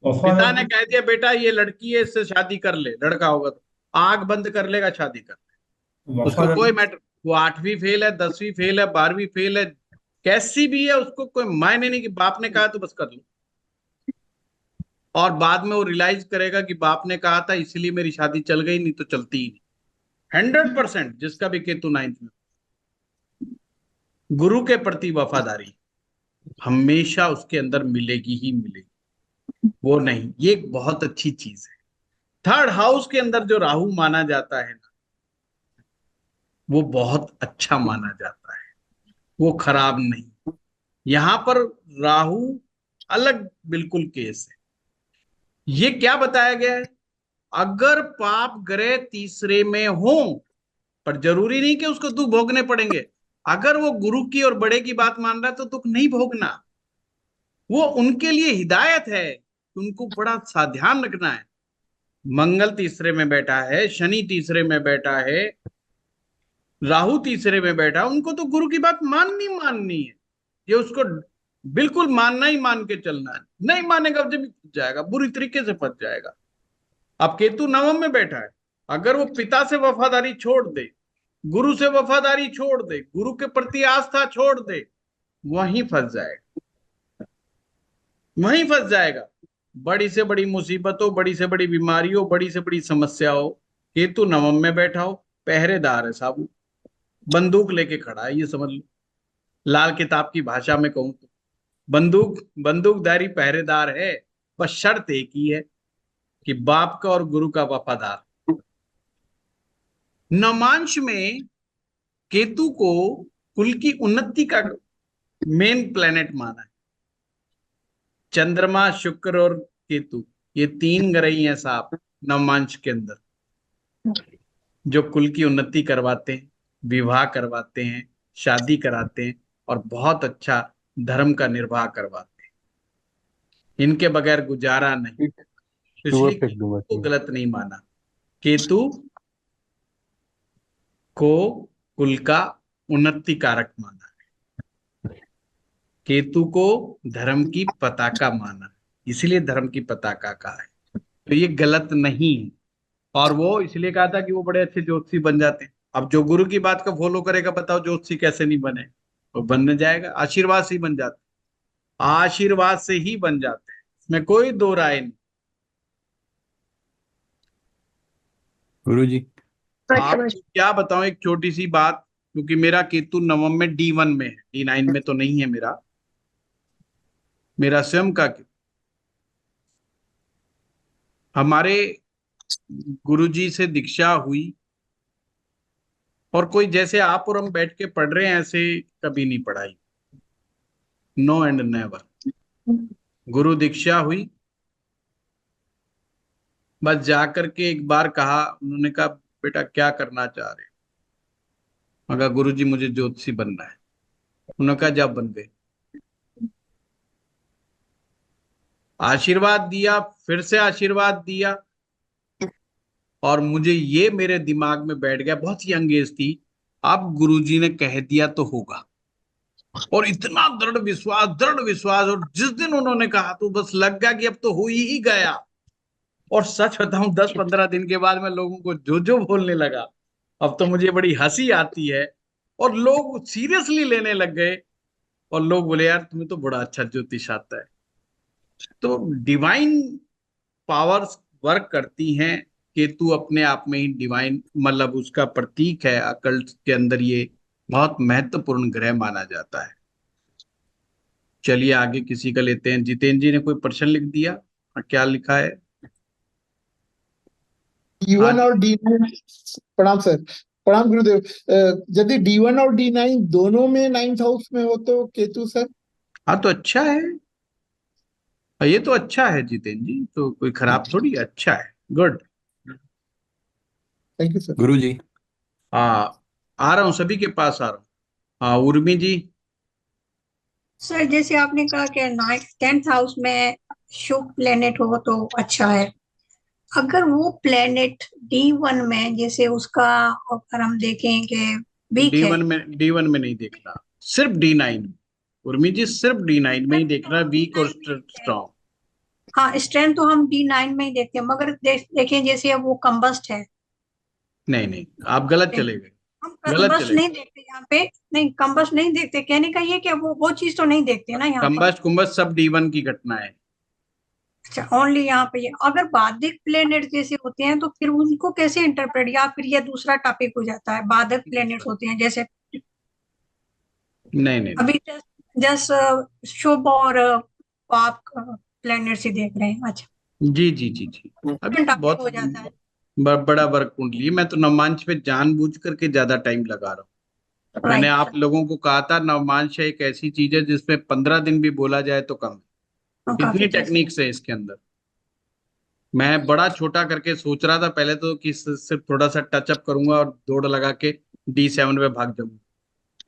पिता ने कह दिया बेटा ये लड़की है, इससे शादी कर ले, लड़का होगा तो आंख बंद कर लेगा, शादी कर ले। उसको कोई मैटर, वो 8वीं फेल है, 10वीं फेल है, 12वीं फेल है, कैसी भी है, उसको कोई मायने नहीं कि बाप ने कहा तो बस कर लो। और बाद में वो रियलाइज करेगा कि बाप ने कहा था इसलिए मेरी शादी चल गई, नहीं तो चलती ही नहीं। 100% जिसका भी केतु 9th में, गुरु के प्रति वफादारी हमेशा उसके अंदर मिलेगी ही मिलेगी, वो नहीं, ये एक बहुत अच्छी चीज है। 3rd हाउस के अंदर जो राहु माना जाता है ना, वो बहुत अच्छा माना जाता है, वो खराब नहीं। यहां पर राहु अलग बिल्कुल केस है। ये क्या बताया गया है, अगर पाप ग्रह तीसरे में हो, पर जरूरी नहीं कि उसको दुख भोगने पड़ेंगे। अगर वो गुरु की और बड़े की बात मान रहा है तो दुख नहीं भोगना, वो उनके लिए हिदायत है, उनको बड़ा सा ध्यान रखना है। मंगल तीसरे में बैठा है, शनि तीसरे में बैठा है, राहु तीसरे में बैठा, उनको तो गुरु की बात माननी है। ये उसको बिल्कुल मानना ही मान के चलना है, नहीं मानेगा जब फंस जाएगा, बुरी तरीके से फंस जाएगा। अब केतु 9th में बैठा है, अगर वो पिता से वफादारी छोड़ दे, गुरु से वफादारी छोड़ दे, गुरु के प्रति आस्था छोड़ दे, वहीं फंस जाएगा, वहीं फंस जाएगा। बड़ी से बड़ी मुसीबतों, बड़ी से बड़ी बीमारियों, बड़ी से बड़ी समस्याओं, केतु 9th में बैठा हो, पहरेदार है साहब, बंदूक लेके खड़ा है, ये समझ लो। लाल किताब की भाषा में कहूं तो बंदूकधारी पहरेदार है, बस शर्त एक ही है कि बाप का और गुरु का वफादार। नवमांश में केतु को कुल की उन्नति का मेन प्लेनेट माना है। चंद्रमा, शुक्र और केतु, ये 3 ग्रह हैं साहब नवमांश के अंदर, जो कुल की उन्नति करवाते हैं, विवाह करवाते हैं, शादी कराते हैं और बहुत अच्छा धर्म का निर्वाह करवाते हैं। इनके बगैर गुजारा नहीं, इसलिए केतु को गलत नहीं माना। केतु को कुल का उन्नति कारक माना है, केतु को धर्म की पताका माना, इसलिए धर्म की पताका कहा है। तो ये गलत नहीं है, और वो इसलिए कहा था कि वो बड़े अच्छे ज्योतिषी बन जाते हैं। अब जो गुरु की बात का फॉलो करेगा, बताओ ज्योतिषी कैसे नहीं बने, वो बनने जाएगा, आशीर्वाद से ही बन जाते, आशीर्वाद से ही बन जाते हैं, इसमें कोई दो राय नहीं। गुरु जी आपको क्या बताऊं एक छोटी सी बात, क्योंकि मेरा केतु 9th में D1 में है, D9 में तो नहीं है मेरा स्वयं का केतु। हमारे गुरुजी से दीक्षा हुई, और कोई जैसे आप और हम बैठ के पढ़ रहे हैं ऐसे कभी नहीं पढ़ाई, नो एंड नेवर। गुरु दीक्षा हुई, बस जाकर के एक बार कहा, उन्होंने कहा बेटा क्या करना चाह रहे हो, मगर गुरुजी मुझे ज्योतिषी बनना है। उन्होंने कहा जब बन गए, आशीर्वाद दिया, फिर से आशीर्वाद दिया, और मुझे ये मेरे दिमाग में बैठ गया, बहुत यंग एज थी, अब गुरुजी ने कह दिया तो होगा, और इतना दृढ़ विश्वास, और जिस दिन उन्होंने कहा तो बस लग गया कि अब तो हो ही गया। और सच बताऊं 10-15 दिन के बाद मैं लोगों को जो बोलने लगा, अब तो मुझे बड़ी हंसी आती है, और लोग सीरियसली लेने लग गए, और लोग बोले यार तुम्हें तो बड़ा अच्छा ज्योतिष आता है। तो डिवाइन पावर्स वर्क करती हैं, केतु अपने आप में ही डिवाइन, मतलब उसका प्रतीक है, अकल्ट के अंदर ये बहुत महत्वपूर्ण ग्रह माना जाता है। चलिए आगे किसी का लेते हैं। जितेंद्र जी ने कोई प्रश्न लिख दिया, क्या लिखा है? D1 और D9। प्रणाम सर। प्रणाम गुरुदेव। यदि D1 और D9 दोनों में 9th हाउस में हो तो केतु सर? हाँ तो अच्छा है, ये तो अच्छा है जितेंद्र जी, तो कोई खराब थोड़ी, अच्छा है, गुड। Thank you sir. गुरु जी हाँ आ रहा हूँ, सभी के पास आ रहा हूँ। हाँ उर्मी जी। सर जैसे आपने कहा कि 10th हाउस में शुभ प्लेनेट हो तो अच्छा है, अगर वो प्लेनेट D1 में, जैसे उसका अगर हम देखें कि वीक है, D1 में नहीं देखना, सिर्फ D9 में। उर्मी जी सिर्फ D9 में ही देखना, वीक और स्ट्रॉन्ग। हाँ स्ट्रेंथ तो हम D9 में ही देखते हैं, मगर देखें जैसे अब वो कंबस्ट है, नहीं नहीं, आप गलत चले गए, हम गलत कंबस्ट चले नहीं गए। देखते यहाँ पे। नहीं कंबस्ट नहीं देखते, कहने का ये कि वो चीज तो नहीं देखते ना यहाँ पर। कंबस्ट कुंबस्ट सब D1 की घटना है। अच्छा ओनली यहाँ पे ये, अगर बाधिक प्लेनेट जैसे होते हैं तो फिर उनको कैसे इंटरप्रेट, या फिर ये दूसरा टॉपिक हो जाता है, बाधिक प्लेनेट्स होते हैं जैसे नहीं नहीं, अभी जस्ट शुभ और पाप प्लेनेट्स ही देख रहे हैं। अच्छा जी जी जी जी, अभी तो टॉपिक बहुत हो जाता है। बड़ा वर्क कुंडली है। मैं तो नवमांश पे जानबूझ करके ज्यादा टाइम लगा रहा हूँ। मैंने राइट। आप लोगों को कहा था नवमांश एक ऐसी चीज है जिसमें 15 दिन भी बोला जाए तो कम है। काफी इतनी चीजें। टेक्निक्स है इसके अंदर। मैं बड़ा छोटा करके सोच रहा था पहले तो कि सिर्फ थोड़ा सा टचअप करूंगा और दौड़ लगा के D7 पे भाग जाऊंगा,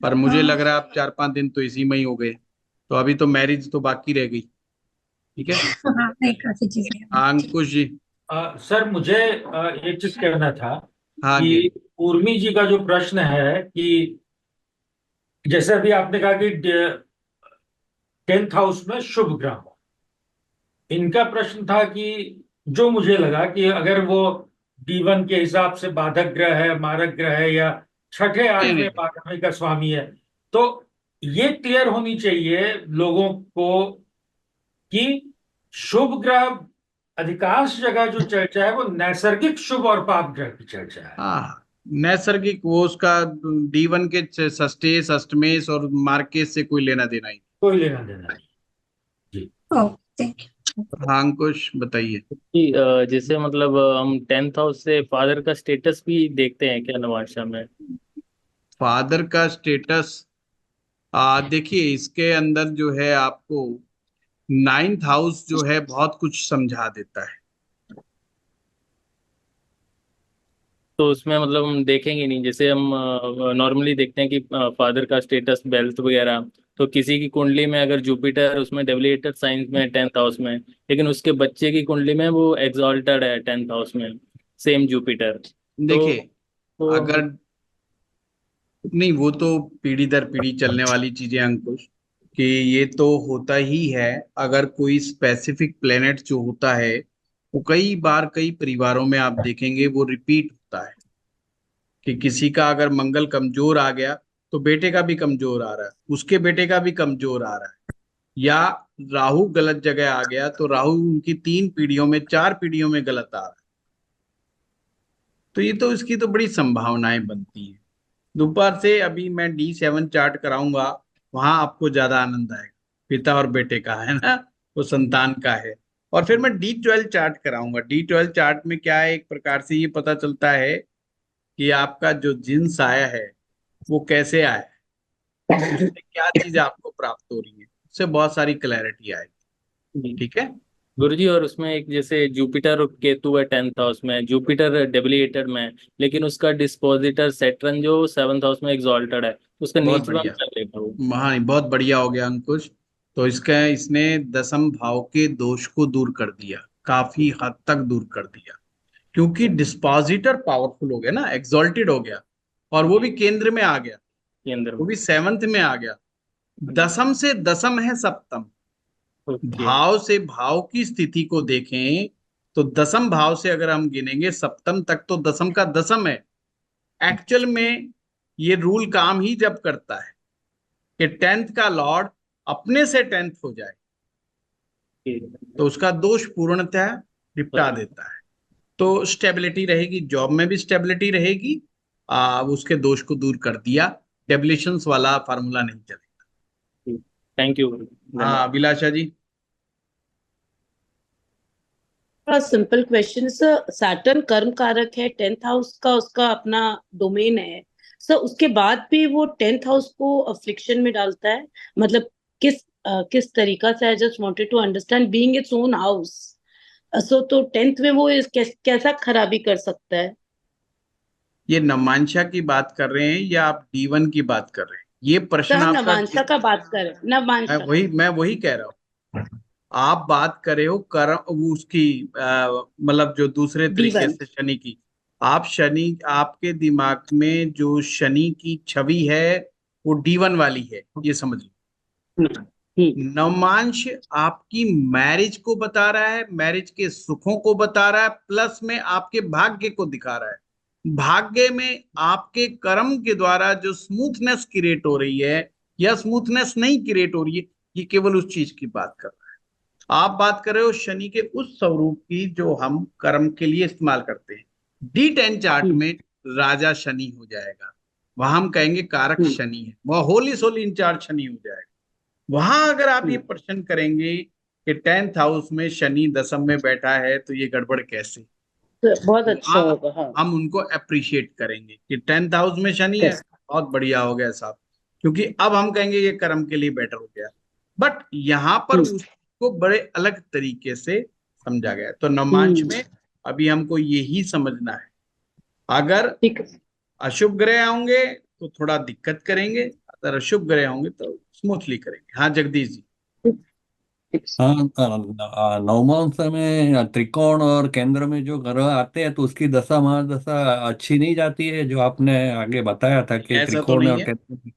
पर मुझे लग रहा है अब 4-5 दिन तो इसी में ही हो गए। तो अभी तो मैरिज तो बाकी रह गई। ठीक है, हाँ नहीं काफी चीजें हैं। हाँ, अंकुश जी। सर मुझे एक चीज कहना था हाँ कि जी, उर्मी जी का जो प्रश्न है कि जैसे अभी आपने कहा कि 10th हाउस में शुभ ग्रह हो, इनका प्रश्न था कि जो मुझे लगा कि अगर वो D1 के हिसाब से बाधक ग्रह है, मारक ग्रह है, या छठे नहीं आठवें नहीं, भाव का स्वामी है, तो ये क्लियर होनी चाहिए लोगों को कि शुभ ग्रह अधिकांश जगह जो चर्चा है वो नैसर्गिक शुभ और पाप ग्रह की चर्चा है। हाँ, नैसर्गिक वो उसका D1 के षष्टेश अष्टमेश और मार्केश से कोई लेना देना ही कोई लेना देना नहीं। जी ओके थैंक यू। नहीं। हाँ अंकुश बताइए। कि जैसे मतलब हम 10th हाउस से फादर का स्टेटस भी देखते हैं क्या नवांशा में? फादर का स्टेटस, देखिए इसके अंदर जो है आपको 9th हाउस जो है बहुत कुछ समझा देता है। तो उसमें मतलब हम देखेंगे नहीं, जैसे हम नॉर्मली देखते हैं कि फादर का स्टेटस वेल्थ वगैरह, तो किसी की कुंडली में अगर जुपिटर उसमें डेविएटेड साइंस में 10th हाउस में, लेकिन उसके बच्चे की कुंडली में वो एग्जॉल्टेड है 10th हाउस में, सेम जुपिटर, देखिए तो अगर नहीं, वो तो पीढ़ी दर पीढ़ी चलने वाली चीजें अंकुश, कि ये तो होता ही है। अगर कोई स्पेसिफिक प्लेनेट जो होता है वो कई बार कई परिवारों में आप देखेंगे वो रिपीट होता है, कि किसी का अगर मंगल कमजोर आ गया तो बेटे का भी कमजोर आ रहा है, उसके बेटे का भी कमजोर आ रहा है। या राहु गलत जगह आ गया तो राहु उनकी 3 पीढ़ियों में 4 पीढ़ियों में गलत आ रहा है। तो ये तो इसकी तो बड़ी संभावनाएं बनती हैं। दोपहर से अभी मैं D7 चार्ट कराऊंगा, वहां आपको ज्यादा आनंद आएगा। पिता और बेटे का है ना, वो संतान का है। और फिर मैं D12 चार्ट कराऊंगा। D12 चार्ट में क्या है, एक प्रकार से ये पता चलता है कि आपका जो जिन्स आया है वो कैसे आया है, उससे क्या चीज आपको प्राप्त हो रही है, उससे बहुत सारी क्लैरिटी आएगी। ठीक है गुरुजी, और उसमें एक जैसे जुपिटर और केतु है 10th हाउस में, जुपिटर डेबिलिएटेड में है, लेकिन उसका डिस्पोजिटर सैटर्न जो 7th हाउस में एग्जॉल्टेड है, उसका बहुत नीचवा में बढ़िया, चलेगा वो। हाँ बहुत बढ़िया हो गया अंकुश। तो इसका इसने 10th भाव के दोष को दूर कर दिया, काफी हद तक दूर कर दिया, क्योंकि डिस्पोजिटर पावरफुल हो गया ना, एग्जॉल्टेड हो गया, और वो भी केंद्र में आ गया, केंद्र वो में। भी 7th में आ गया। दसम से दसम है सप्तम। ओके। भाव से भाव की स्थिति को देखें तो दसम भाव से अगर हम गिनेंगे सप्तम तक तो दसम का दसम है। एक्चुअल में ये रूल काम ही जब करता है कि 10th का लॉर्ड अपने से 10th हो जाए तो उसका दोष पूर्णतः निपटा देता है। तो स्टेबिलिटी रहेगी, जॉब में भी स्टेबिलिटी रहेगी। उसके दोष को दूर कर दिया, डेबिलिशंस वाला फार्मूला नहीं चलेगा। Thank you. हाँ अभिलाषा जी। सिंपल क्वेश्चन सर, सैटर्न कर्म कारक है, 10th हाउस का उसका अपना डोमेन है सर, उसके बाद भी वो 10th हाउस को अफ्लिक्शन में डालता है, मतलब किस तरीका से? I just wanted to understand being its own house. So तो 10th में वो कैसा खराबी कर सकता है? ये नवमांशा की बात कर रहे हैं या आप D1 की बात कर रहे हैं? ये प्रश्न सर आपका नवांशा का बात कर रहे हैं, नवांशा। मैं वही कह रहा हूँ। आप बात कर रहे हो कर्म, वो उसकी मतलब जो दूसरे तरीके D1 से शनि की, आप शनि, आपके दिमाग में जो शनि की छवि है वो D1 वाली है, ये समझ लो। नवमांश आपकी मैरिज को बता रहा है, मैरिज के सुखों को बता रहा है, प्लस में आपके भाग्य को दिखा रहा है। भाग्य में आपके कर्म के द्वारा जो स्मूथनेस क्रिएट हो रही है या स्मूथनेस नहीं क्रिएट हो रही है, ये केवल उस चीज की बात कर रहा है। आप बात कर रहे हो शनि के उस स्वरूप की जो हम कर्म के लिए इस्तेमाल करते हैं। D10 चार्ट में राजा शनि हो जाएगा, वहां हम कहेंगे कारक शनि है, वह होली सोली इंचार्ज शनि हो जाएगा। वहां अगर आप ये प्रश्न करेंगे कि 10th हाउस में शनि दशम में बैठा है तो ये गड़बड़ कैसे, बहुत अच्छा वहां होगा। हाँ, हम उनको अप्रिशिएट करेंगे कि 10th हाउस में शनि है, बहुत बढ़िया हो गया साहब, क्योंकि अब हम कहेंगे ये कर्म के लिए बेटर हो गया। बट यहाँ पर उसको बड़े अलग तरीके से समझा गया। तो नवमांश में अभी हमको यही समझना है, अगर अशुभ ग्रह होंगे तो थोड़ा दिक्कत करेंगे, अगर अशुभ ग्रह होंगे तो स्मूथली करेंगे। हाँ जगदीश जी। हाँ, नवमांश में त्रिकोण और केंद्र में जो ग्रह आते हैं तो उसकी दशा महादशा अच्छी नहीं जाती है, जो आपने आगे बताया था कि ऐसा तो त्रिकोण नहीं और है, केंद्र।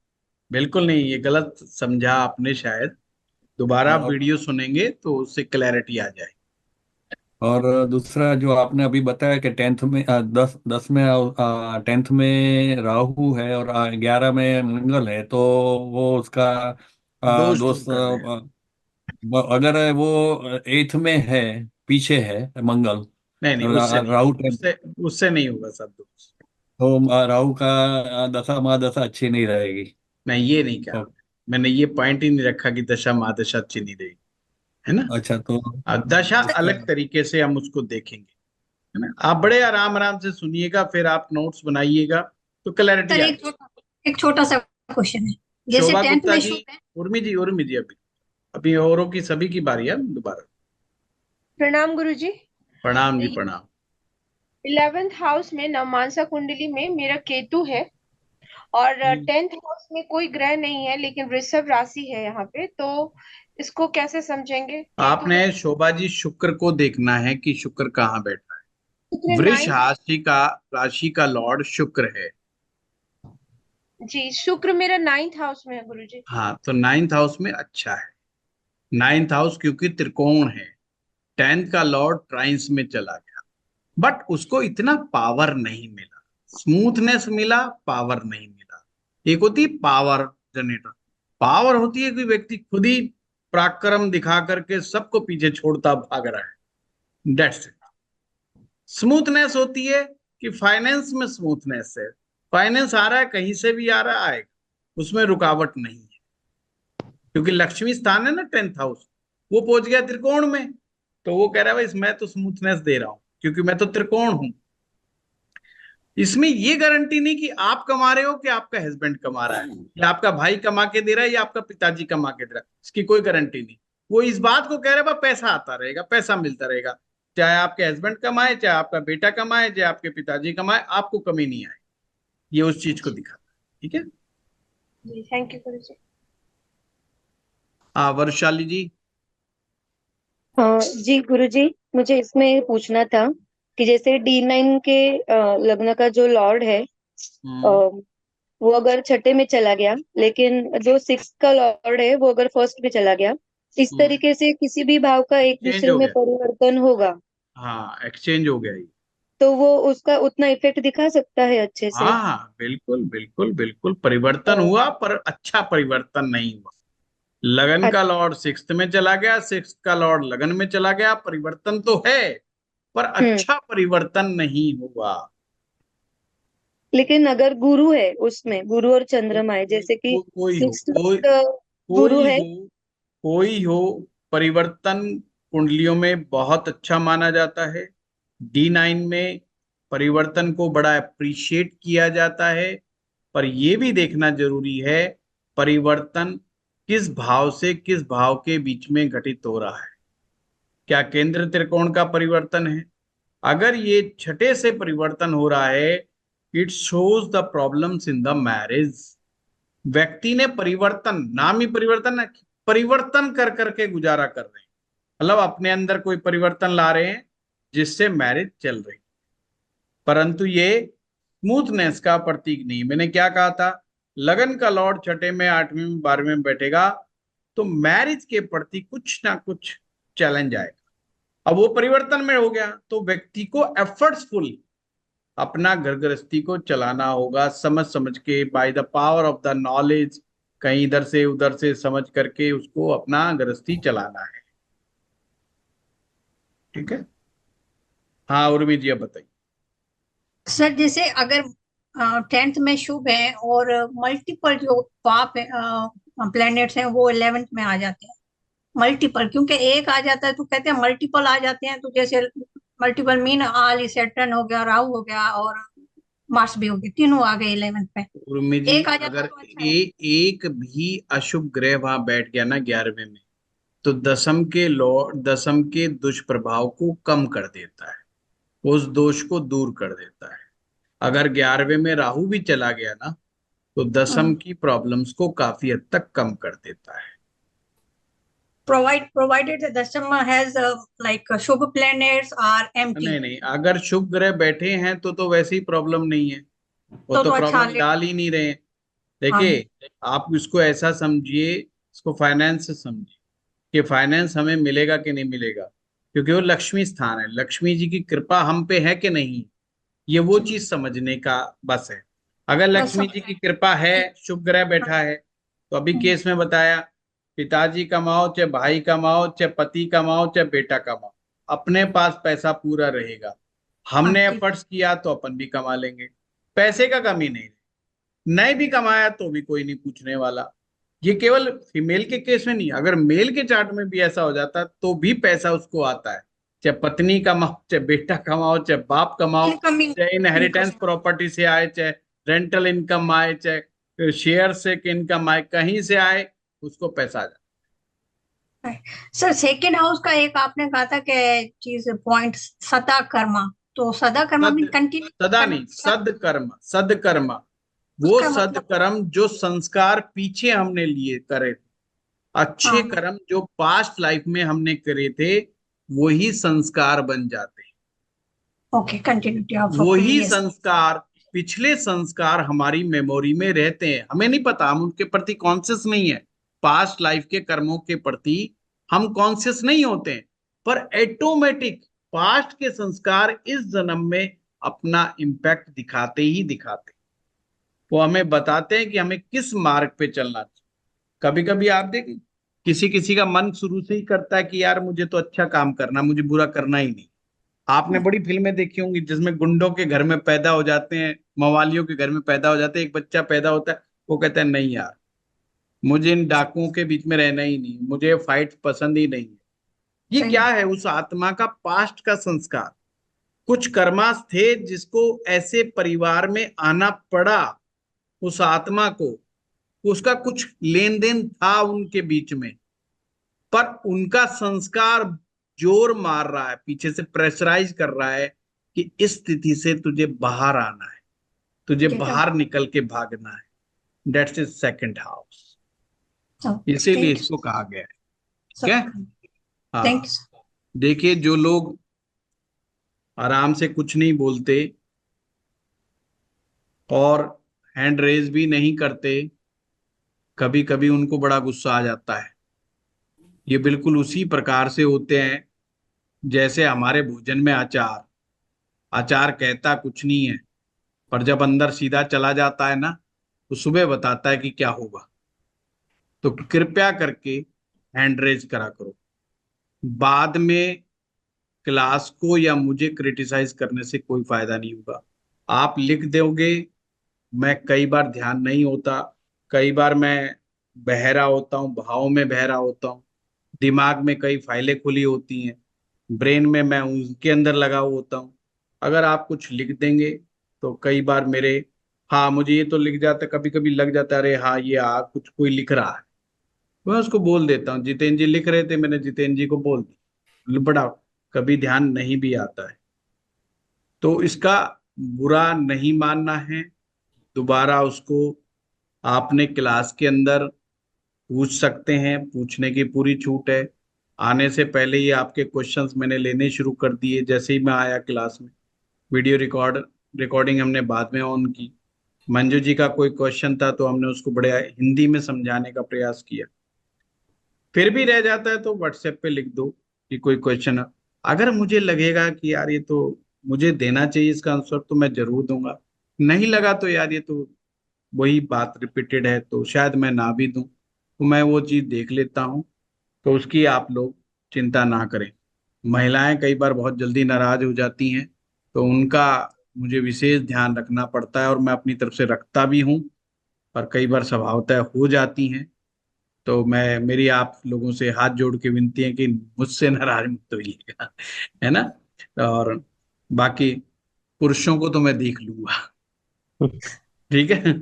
बिल्कुल नहीं, ये गलत समझा आपने शायद, दोबारा आप हाँ, वीडियो सुनेंगे तो उससे क्लैरिटी आ जाए। और दूसरा जो आपने अभी बताया कि 10th में 10 में 10th में राहु है और 11 में मंगल है, तो वो उसका दोष दूर दोस्त कर रहे हैं। अगर वो 8th में है, पीछे है मंगल, नहीं नहीं, उससे नहीं, राहु 10th, उससे नहीं होगा सब दोष। तो राहु का दशा महादशा अच्छी नहीं रहेगी। नहीं, ये नहीं कहा मैंने, ये पॉइंट ही नहीं रखा कि दशा महादशा अच्छी नहीं रहेगी, है ना। अच्छा, तो दशा अलग तरीके से हम उसको देखेंगे, है ना। आप बड़े आराम आराम से सुनिएगा, फिर आप नोट्स बनाइएगा तो क्लैरिटी सर आ एक छोटा सा क्वेश्चन है, जैसे शोभा 10th गुप्ता में जी, शुभ है। उर्मी जी अभी अभी औरों की सभी की बारी है दोबारा। प्रणाम गुरुजी। प्रणाम जी प्रणाम। 11th हाउस में नवमांसा कुंडली में मेरा केतु है और 10th हाउस में कोई ग्रह नहीं है, लेकिन वृषभ राशि है यहाँ पे, तो इसको कैसे समझेंगे? केतु आपने शोभा जी शुक्र को देखना है कि शुक्र कहाँ बैठा है। वृष राशि का लॉर्ड शुक्र है। जी, शुक्र मेरा 9th हाउस में है गुरुजी। हाँ, तो 9th हाउस में अच्छा है। 9th हाउस क्योंकि त्रिकोण है, 10th का लॉर्ड ट्राइंस में चला गया, बट उसको इतना पावर नहीं मिला, स्मूथनेस मिला, पावर नहीं मिला। एक होती है पावर जनरेटर, पावर होती है कि व्यक्ति खुद ही पराक्रम दिखा करके सबको पीछे छोड़ता भाग रहा है, दैट्स इट। स्मूथनेस होती है कि फाइनेंस में स्मूथनेस है, फाइनेंस आ रहा है, कहीं से भी आ रहा है, उसमें रुकावट नहीं है, क्योंकि लक्ष्मी स्थान है ना 10th हाउस, वो पहुंच गया त्रिकोण में, तो वो कह रहा है भाई मैं तो स्मूथनेस दे रहा हूं क्योंकि मैं तो त्रिकोण हूं। इसमें ये गारंटी नहीं कि आप कमा रहे हो कि आपका हस्बैंड कमा रहा है, या आपका भाई कमा के दे रहा है या आपका पिताजी कमा के दे रहा है, इसकी कोई गारंटी नहीं। वो इस बात को कह रहा है पैसा आता रहेगा, पैसा मिलता रहेगा, चाहे आपके हस्बैंड कमाए, चाहे आपका बेटा कमाए, चाहे आपके पिताजी कमाए, आपको कमी नहीं आए। ये उस चीज को दिखाता है। ठीक है जी, थैंक यू गुरुजी। हाँ वर्षाली जी। जी गुरुजी, मुझे इसमें पूछना था कि जैसे D9 के लग्न का जो लॉर्ड है, वो अगर छठे में चला गया, लेकिन जो 6th का लॉर्ड है वो अगर 1st में चला गया, इस तरीके से किसी भी भाव का एक दूसरे में परिवर्तन होगा। हाँ, एक्सचेंज हो गया ये। तो वो उसका उतना इफेक्ट दिखा सकता है अच्छे से? हाँ बिल्कुल बिल्कुल बिल्कुल, परिवर्तन हुआ पर अच्छा परिवर्तन नहीं हुआ। लगन का लॉर्ड 6th में चला गया, 6th का लॉर्ड लगन में चला गया, परिवर्तन तो है पर अच्छा परिवर्तन नहीं हुआ। लेकिन अगर गुरु है उसमें, गुरु और चंद्रमा है, जैसे कि गुरु है, कोई हो, परिवर्तन कुंडलियों में बहुत अच्छा माना जाता है। D9 में परिवर्तन को बड़ा अप्रिशिएट किया जाता है, पर यह भी देखना जरूरी है परिवर्तन किस भाव से किस भाव के बीच में घटित हो रहा है। क्या केंद्र त्रिकोण का परिवर्तन है? अगर ये छठे से परिवर्तन हो रहा है, it shows the problems in the marriage. व्यक्ति ने परिवर्तन, नाम ही परिवर्तन है, परिवर्तन कर करके गुजारा कर रहे हैं, मतलब अपने अंदर कोई परिवर्तन ला रहे हैं जिससे मैरिज चल रही, परंतु ये स्मूथनेस का प्रतीक नहीं। मैंने क्या कहा था, लगन का लॉर्ड छठे में, 8वीं में, 12वीं में बैठेगा तो मैरिज के प्रति कुछ ना कुछ चैलेंज आएगा। अब वो परिवर्तन में हो गया तो व्यक्ति को एफर्ट्सफुल अपना घर गृहस्थी को चलाना होगा, समझ समझ के, by the power of the knowledge, कहीं इधर से उधर से समझ करके उसको अपना गृहस्थी चलाना है। ठीक है। हाँ उर्मी जी अब बताइए। सर जैसे अगर 10th में शुभ है और मल्टीपल जो पाप प्लैनेट्स हैं वो 11th में आ जाते हैं, मल्टीपल, क्योंकि एक आ जाता है तो कहते हैं मल्टीपल आ जाते हैं, तो जैसे मल्टीपल मीन आल सैटर्न हो गया, राहु हो गया और मार्स भी हो गया, तीनों आ गए 11th में। उर्मी जी एक आ जाता अगर तो अच्छा है। एक भी अशुभ ग्रह वहां बैठ गया ना 11वें में, तो दसम के दुष्प्रभाव को कम कर देता है, उस दोष को दूर कर देता है। अगर 11वें में राहु भी चला गया ना तो दसम की प्रॉब्लम्स को काफी हद तक कम कर देता है। Provided the Dashama has like Shubh planets are empty, नहीं नहीं, अगर शुभ ग्रह बैठे हैं तो वैसे ही प्रॉब्लम नहीं है, वो तो अच्छा प्रॉब्लम डाल ही नहीं रहे हैं। हाँ जी, देखिए आप इसको ऐसा समझिए, इसको फाइनेंस से समझिए कि फाइनेंस हमें मिलेगा कि नहीं मिलेगा, क्योंकि वो लक्ष्मी स्थान है, लक्ष्मी जी की कृपा हम पे है कि नहीं, ये वो चीज समझने का बस है। अगर बस लक्ष्मी जी समझ की कृपा है, शुभ ग्रह बैठा है, तो अभी केस में बताया, पिताजी कमाओ चाहे भाई कमाओ चाहे पति कमाओ चाहे बेटा कमाओ, अपने पास पैसा पूरा रहेगा। हमने हाँ, ठीक। एफर्ट्स किया तो अपन भी कमा लेंगे, पैसे का कमी नहीं। नहीं भी कमाया तो भी कोई नहीं पूछने वाला। ये केवल फीमेल के केस में नहीं, अगर मेल के चार्ट में भी ऐसा हो जाता तो भी पैसा उसको आता है, चाहे पत्नी कमाओ चाहे बेटा कमाओ चाहे बाप कमाओ, इनकमिंग चाहे इनहेरिटेंस इनकम प्रॉपर्टी से आए, चाहे रेंटल इनकम आए, चाहे शेयर से इनकम आए, कहीं से आए उसको पैसा आ जाए। सर सेकेंड हाउस का एक आपने कहा था कि चीज पॉइंट सदा कर्मा, तो सदा कर्मा मीन कंटिन्यू सदा नहीं, सदकर्म, सदकर्म, वो उसका मतलब सदकर्म जो संस्कार पीछे हमने लिए करे थे, अच्छे हाँ कर्म जो पास्ट लाइफ में हमने करे थे, वही संस्कार बन जाते हैं। ओके, कंटिन्यूटी ऑफ वही प्रीवियस। संस्कार, पिछले संस्कार हमारी मेमोरी में रहते हैं, हमें नहीं पता, हम उनके प्रति कॉन्शियस नहीं है, पास्ट लाइफ के कर्मों के प्रति हम कॉन्शियस नहीं होते हैं, पर ऑटोमेटिक पास्ट के संस्कार इस जन्म में अपना इम्पैक्ट दिखाते ही दिखाते, वो हमें बताते हैं कि हमें किस मार्ग पे चलना चाहिए। कभी कभी आप देखें किसी किसी का मन शुरू से ही करता है कि यार मुझे तो अच्छा काम करना, मुझे बुरा करना ही नहीं। आपने बड़ी फिल्में देखी होंगी जिसमें गुंडों के घर में पैदा हो जाते हैं, मवालियों के घर में पैदा हो जाते हैं, एक बच्चा पैदा होता है, वो कहता है नहीं यार मुझे इन डाकुओं के बीच में रहना ही नहीं, मुझे फाइट पसंद ही नहीं है। ये सही क्या है? उस आत्मा का पास्ट का संस्कार, कुछ कर्मास थे जिसको ऐसे परिवार में आना पड़ा, उस आत्मा को, उसका कुछ लेन देन था उनके बीच में, पर उनका संस्कार जोर मार रहा है, पीछे से प्रेशराइज कर रहा है कि इस स्थिति से तुझे बाहर आना है, तुझे ठीक है, बाहर निकल के भागना है। दैट्स इज सेकंड हाउस, इसीलिए थैंक इसको कहा गया है। यू ठीक है। थैंक हाँ यू। देखिए, जो लोग आराम से कुछ नहीं बोलते और हैंड रेज भी नहीं करते, कभी कभी उनको बड़ा गुस्सा आ जाता है। ये बिल्कुल उसी प्रकार से होते हैं जैसे हमारे भोजन में अचार, अचार कहता कुछ नहीं है, पर जब अंदर सीधा चला जाता है ना तो सुबह बताता है कि क्या होगा। तो कृपया करके हैंड रेज करा करो, बाद में क्लास को या मुझे क्रिटिसाइज करने से कोई फायदा नहीं होगा। आप लिख दोगे, मैं कई बार ध्यान नहीं होता, कई बार मैं बहरा होता हूँ, भाव में बहरा होता हूँ, दिमाग में कई फाइलें खुली होती हैं, ब्रेन में मैं उसके अंदर लगा हुआ होता हूँ। अगर आप कुछ लिख देंगे तो कई बार मेरे, हाँ मुझे ये तो लिख जाता, कभी कभी लग जाता है अरे हाँ ये कुछ कोई लिख रहा है, मैं उसको बोल देता हूँ जितेंद्र जी लिख रहे थे, मैंने जितेंद्र जी को बोल दिया, बड़ा कभी ध्यान नहीं भी आता है। तो इसका बुरा नहीं मानना है, दोबारा उसको आपने क्लास के अंदर पूछ सकते हैं, पूछने की पूरी छूट है। आने से पहले ही आपके क्वेश्चंस मैंने लेने शुरू कर दिए जैसे ही मैं आया क्लास में। वीडियो रिकॉर्डिंग हमने बाद में ऑन की। मंजू जी का कोई क्वेश्चन था तो हमने उसको बड़े हिंदी में समझाने का प्रयास किया। फिर भी रह जाता है तो व्हाट्सएप पे लिख दो कि कोई क्वेश्चन है। अगर मुझे लगेगा कि यार ये तो मुझे देना चाहिए इसका आंसर तो मैं जरूर दूंगा, नहीं लगा तो यार ये तो वही बात रिपीटेड है तो शायद मैं ना भी दूं, तो मैं वो चीज देख लेता हूँ। तो उसकी आप लोग चिंता ना करें। महिलाएं कई बार बहुत जल्दी नाराज हो जाती हैं तो उनका मुझे विशेष ध्यान रखना पड़ता है और मैं अपनी तरफ से रखता भी हूँ, पर कई बार स्वभावतः हो जाती हैं। तो मैं मेरी आप लोगों से हाथ जोड़ के विनती है कि मुझसे नाराज मत होइएगा, है ना। और बाकी पुरुषों को तो मैं देख लूंगा, ठीक है।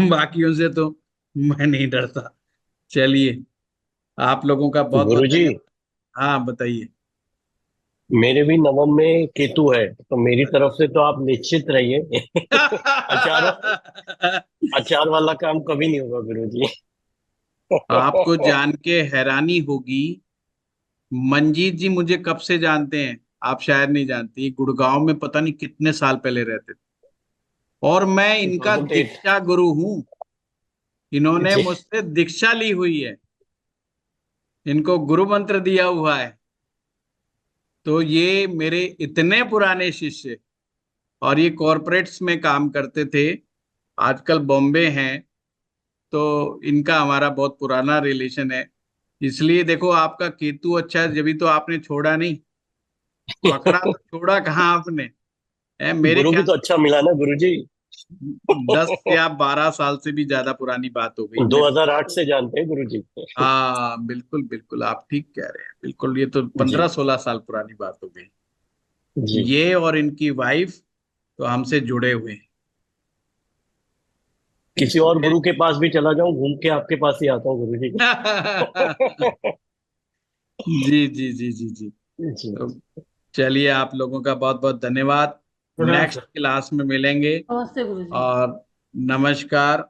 बाकियों से तो मैं नहीं डरता। चलिए, आप लोगों का बहुत बहुत गुरुजी, धन्यवाद। हाँ बताइए। मेरे भी नवम में केतु है, तो मेरी तरफ से तो आप निश्चित रहिए। अचार अचार वाला काम कभी नहीं होगा गुरुजी। आपको जान के हैरानी होगी, मंजीत जी मुझे कब से जानते हैं आप शायद नहीं जानती। गुड़गांव में पता नहीं कितने साल पहले रहते थे और मैं इनका 2008। दीक्षा गुरु हूँ। इन्होंने जी। मुझसे दीक्षा ली हुई है, इनको गुरु मंत्र दिया हुआ है। तो ये मेरे इतने पुराने शिष्य, और ये कॉरपोरेट्स में काम करते थे, आजकल बॉम्बे हैं। तो इनका हमारा बहुत पुराना रिलेशन है। इसलिए देखो आपका केतु अच्छा है, जब तो आपने छोड़ा नहीं। पकड़ा तो छोड़ा कहाँ आपने, है मेरे गुरु भी ख्याल तो अच्छा मिला ना गुरुजी। 10 या 12 साल से भी ज्यादा पुरानी बात हो गई मेरे। 2008 से जानते हैं गुरुजी। हाँ बिल्कुल बिल्कुल, आप ठीक कह रहे हैं। बिल्कुल, ये तो जी 15-16 साल पुरानी बात हो गई। जी। ये और इनकी वाइफ तो हमसे जुड़े हुए हैं। किसी और गुरु के पास भी चला जाऊं, घूम के आपके पास ही आता हूँ गुरुजी। जी जी जी जी जी। जी। तो चलिए, आप लोगों का बहुत बहुत धन्यवाद। प्रणाम नेक्स्ट सर। क्लास में मिलेंगे नमस्ते गुरु जी। और नमस्कार।